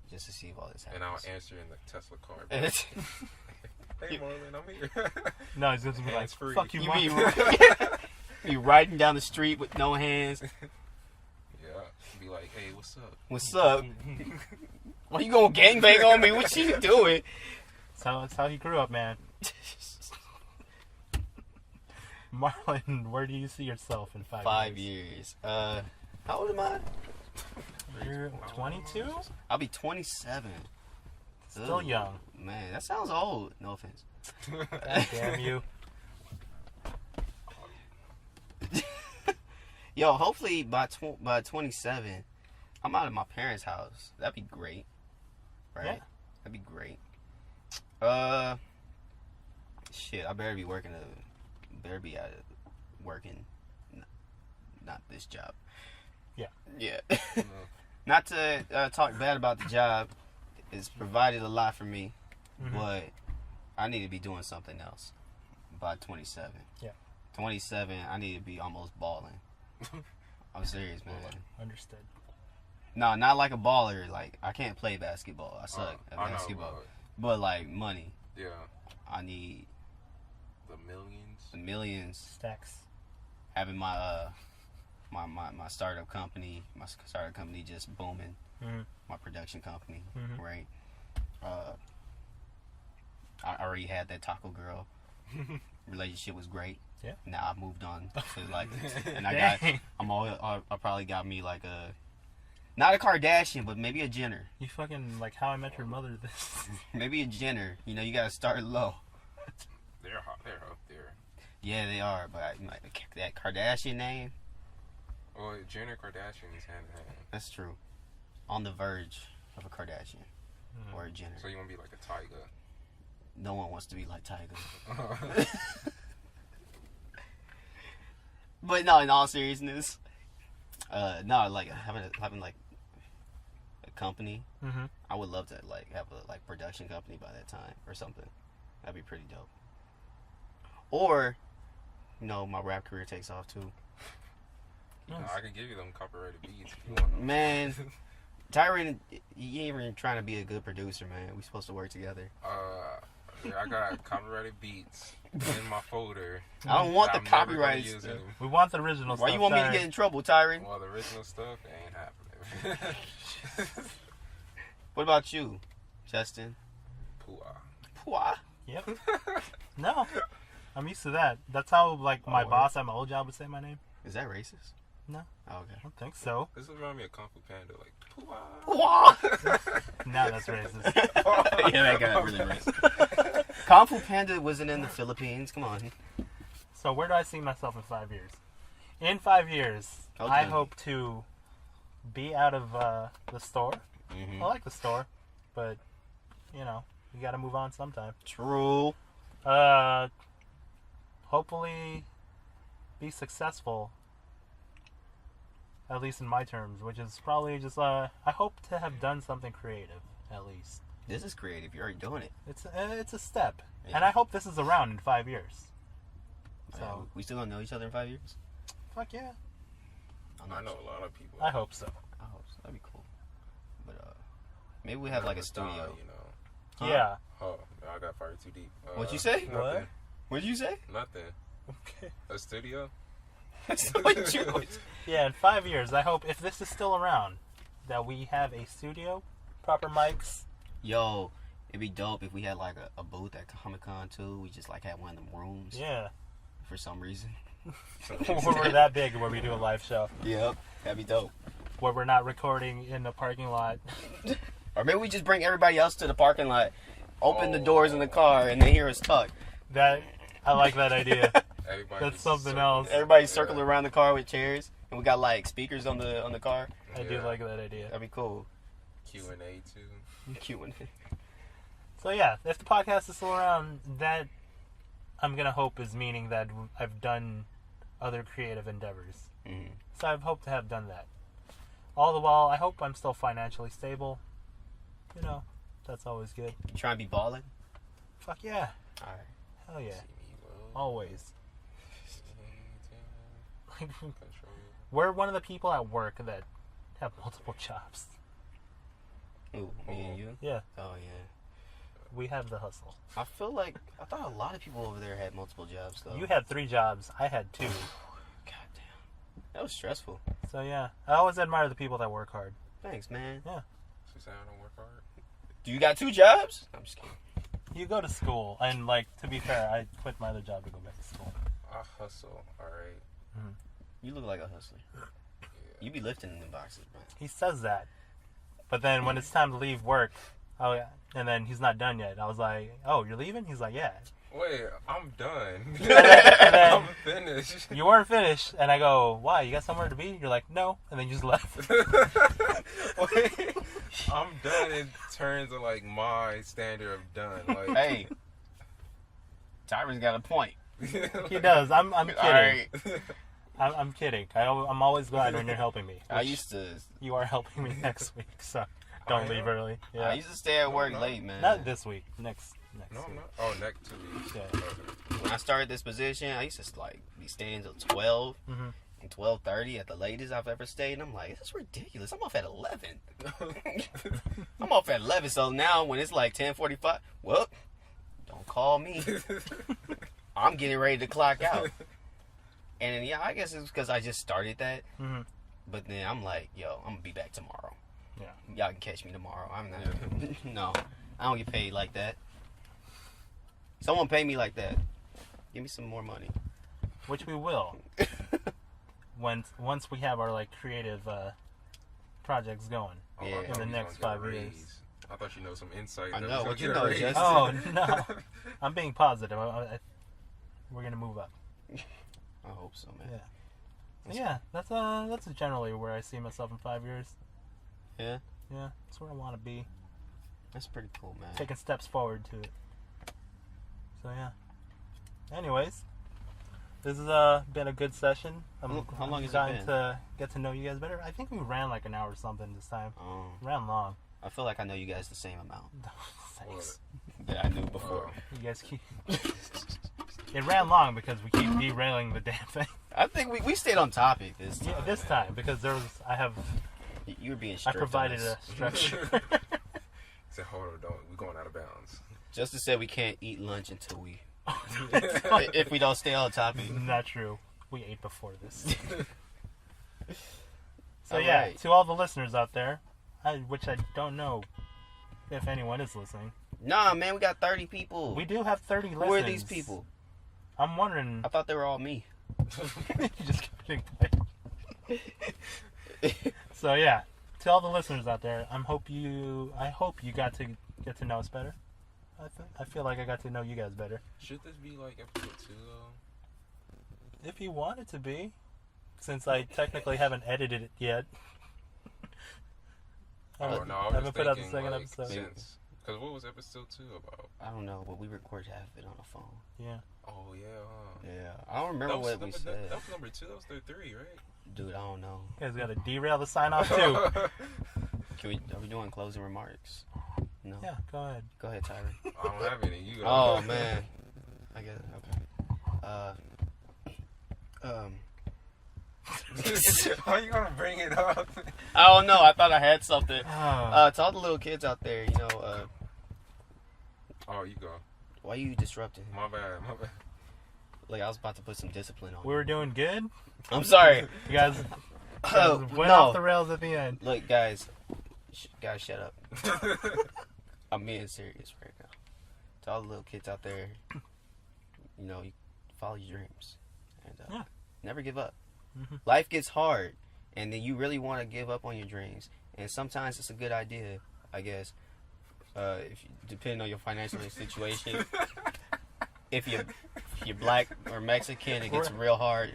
just to see if all this and I'll happens. answer in the Tesla car. And it's- Hey Marlon, I'm here. No, he's just gonna be like, Hands-free. "Fuck you, you Mom." be you riding down the street with no hands. Yeah, be like, hey, what's up? What's up? Why you gonna gangbang on me? What you doing? That's how he grew up, man. Marlon, where do you see yourself in 5 years? 5 years. How old am I? You're 22? I'll be 27. Still Ooh, young. Man, that sounds old. No offense. Damn you. Yo, hopefully by 27, I'm out of my parents' house. That'd be great. Right? Yeah. That'd be great. Shit, I better be working. Better be out of working. Not this job. Yeah. Yeah. Not to talk bad about the job. It's provided a lot for me, but I need to be doing something else by 27. Yeah. 27, I need to be almost balling. I'm serious, man. Understood. No, not like a baller. Like, I can't play basketball. I suck at I know, basketball. but But, like, money. yeah, I need the millions. the millions. Stacks. Having my my startup company, just booming. Mhm. My production company, Mhm. right? I already had that Taco Girl. Relationship was great. Yeah. Now I've moved on to like, and Dang. I probably got me like not a Kardashian, but maybe a Jenner. You fucking like How I Met Your Mother this. Maybe a Jenner. You know, you gotta start low. They're hot. They're up there. Yeah, they are, but that Kardashian name, Well, Jenner Kardashian is hand in hand. that's true. On the verge of a Kardashian or a Jenner. So you want to be like a tiger? No one wants to be like Tiger. But no, in all seriousness, no, like having like a company. Mm-hmm. I would love to like have a like production company by that time or something. That'd be pretty dope. Or, my rap career takes off too. I can give you them copyrighted beats if you want them. Man, Tyron, you ain't even trying to be a good producer, man. We supposed to work together. Yeah, I got copyrighted beats in my folder. I don't want the I'm never gonna copyrighted use stuff. anymore. We want the original Why stuff. you want me to Tyron. get in trouble, Tyron? Well, the original stuff ain't happening. What about you, Justin? Pooah. Pwah. Yep. No. I'm used to that. That's how, like, my Oh, boss at my old job would say my name. Is that racist? No. Oh, okay. I don't think so. This reminds me of Kung Fu Panda, like Pooah. Pwah. Now that's racist. Yeah, that got really racist. Kung Fu Panda wasn't in the Philippines. Come on. So where do I see myself in 5 years? In 5 years, Okay. I hope to be out of the store. Mm-hmm. I like the store, but, you got to move on sometime. True. Hopefully be successful, at least in my terms, which is probably just, I hope to have done something creative, at least. This is creative. You're already doing it. It's a step. Yeah. And I hope this is around in 5 years. So, We still don't know each other in 5 years? fuck yeah. I'm I not know sure. a lot of people. I hope so. I hope so. That'd be cool. But maybe we have like a studio. You know. Huh? Yeah. Oh, I got fired too deep. What'd you say? Nothing. What? What'd you say? Nothing. Okay. A studio? That's not what you was. Yeah, in 5 years, I hope, if this is still around, that we have a studio, proper mics. Yo, it'd be dope if we had like a booth at Comic Con too. We just like had one of them rooms Yeah. for some reason. Where we're that big, where we do a live show. Yep, that'd be dope. Where we're not recording in the parking lot. Or maybe we just bring everybody else to the parking lot, open the doors in the car, and they hear us talk. I like that idea. Everybody That's just something circle. else. Everybody circle around the car with chairs, and we got like speakers on the car. I do like that idea. That'd be cool. Q&A too. Cute one. So yeah, if the podcast is still around, that I'm gonna hope is meaning that I've done other creative endeavors. Mm-hmm. So I've hoped to have done that. All the while, I hope I'm still financially stable. That's always good. You trying to be balling? Fuck yeah. All right. Hell yeah. See me roll. Always. Control. We're one of the people at work that have multiple jobs. Ooh, me and you? Yeah, Oh yeah. we have the hustle. I thought a lot of people over there had multiple jobs though. You had 3 jobs. I had 2. God damn. That was stressful. So yeah, I always admire the people that work hard. Thanks, man. She said I don't work hard. Do you got 2 jobs? I'm just kidding. You go to school, and like to be fair, I quit my other job to go back to school. I hustle, alright? You look like a hustler. Yeah. You be lifting in the boxes, bro. He says that, but then when it's time to leave work, and then he's not done yet. I was like, "Oh, you're leaving?" He's like, "Yeah." Wait, I'm done. And then I'm finished. you weren't finished, and I go, "Why? You got somewhere to be?" You're like, "No," and then you just left. Wait, I'm done in terms of like my standard of done. Like, Hey, Tyron's got a point. He does. I'm kidding. All right. I'm kidding. I'm always glad when you're helping me. I which used to. You are helping me next week, so don't I leave am? early. I Yeah. used to stay at work No, late, man. Not this week. Next no, I'm week. not. Oh, next 2 weeks. Yeah. Okay. When I started this position, I used to like be staying till 12 Mhm. and 12:30 at the latest I've ever stayed. And I'm like, this is ridiculous. I'm off at 11. I'm off at 11. So now when it's like 10:45, well, don't call me. I'm getting ready to clock out. And then, yeah, I guess it's because I just started that. Mhm. But then I'm like, yo, I'm gonna be back tomorrow. Yeah. Y'all can catch me tomorrow. I'm not. No, I don't get paid like that. Someone pay me like that. Give me some more money. Which we will once we have our like creative projects going. Oh, I Yeah. thought In the we was next gonna get 5 a years. raise. I thought you know some insight. I that know. was What gonna you get a know, raise. Justin? Oh no, I'm being positive. We're gonna move up. I hope so, man. Yeah. Yeah, that's generally where I see myself in 5 years. Yeah? Yeah, that's where I want to be. That's pretty cool, man. Taking steps forward to it. So yeah. Anyways, this has been a good session. How long has it trying been? to get to know you guys better. I think we ran like an hour or something this time. Oh, Ran long. I feel like I know you guys the same amount Thanks. that I knew before. You guys keep. It ran long because we keep derailing the damn thing. I think we stayed on topic this time. Yeah, this time because You were being I strict. provided on a us. structure. Said, hold on, we're going out of bounds. Justice said we can't eat lunch until we if we don't stay on topic. Not true. We ate before this. So All yeah, right. to all the listeners out there, which I don't know if anyone is listening. Nah, man, we got 30 people. We do have 30 listeners. Who are these people? I'm wondering. I thought they were all me. You just kidding. So yeah, to all the listeners out there, I hope you got to get to know us better. I feel like I got to know you guys better. Should this be like episode 2 though? If you want it to be, since I technically haven't edited it yet. Oh no, I I was haven't just put out the thinking, second like, episode. since because what was episode 2 about? I don't know, but we record half of it on a phone. Yeah. Oh yeah, huh? Yeah, I don't remember what we said. That was number 2. That was the 3, right? Dude, I don't know. You guys got to derail the sign off too. Are we doing closing remarks? No. Yeah, go ahead. Go ahead, Tyler. I don't have any. You go. Oh man. I get it. Okay. How you gonna bring it up? I don't know. I thought I had something. Oh. To all the little kids out there, Oh, you go. why you disrupting? My bad. Like I was about to put some discipline on. We were doing good. I'm sorry. You guys Oh, went no. off the rails at the end. Look, guys, shut up. I'm being serious right now. To all the little kids out there, you follow your dreams and never give up. Mhm. Life gets hard, and then you really want to give up on your dreams. And sometimes it's a good idea, I guess, depending on your financial situation. If you're black or Mexican, it gets real hard.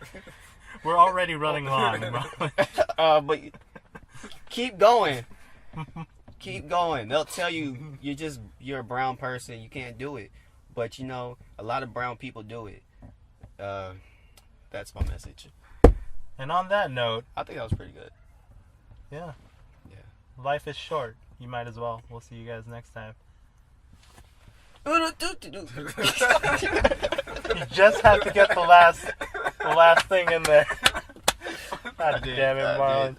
We're already running long. But keep going. Keep going. They'll tell you you're a brown person, you can't do it. But a lot of brown people do it. That's my message. And on that note, I think that was pretty good. yeah. Yeah. Life is short. You might as well. We'll see you guys next time. You just have to get the last thing in there. God damn it, Marlon.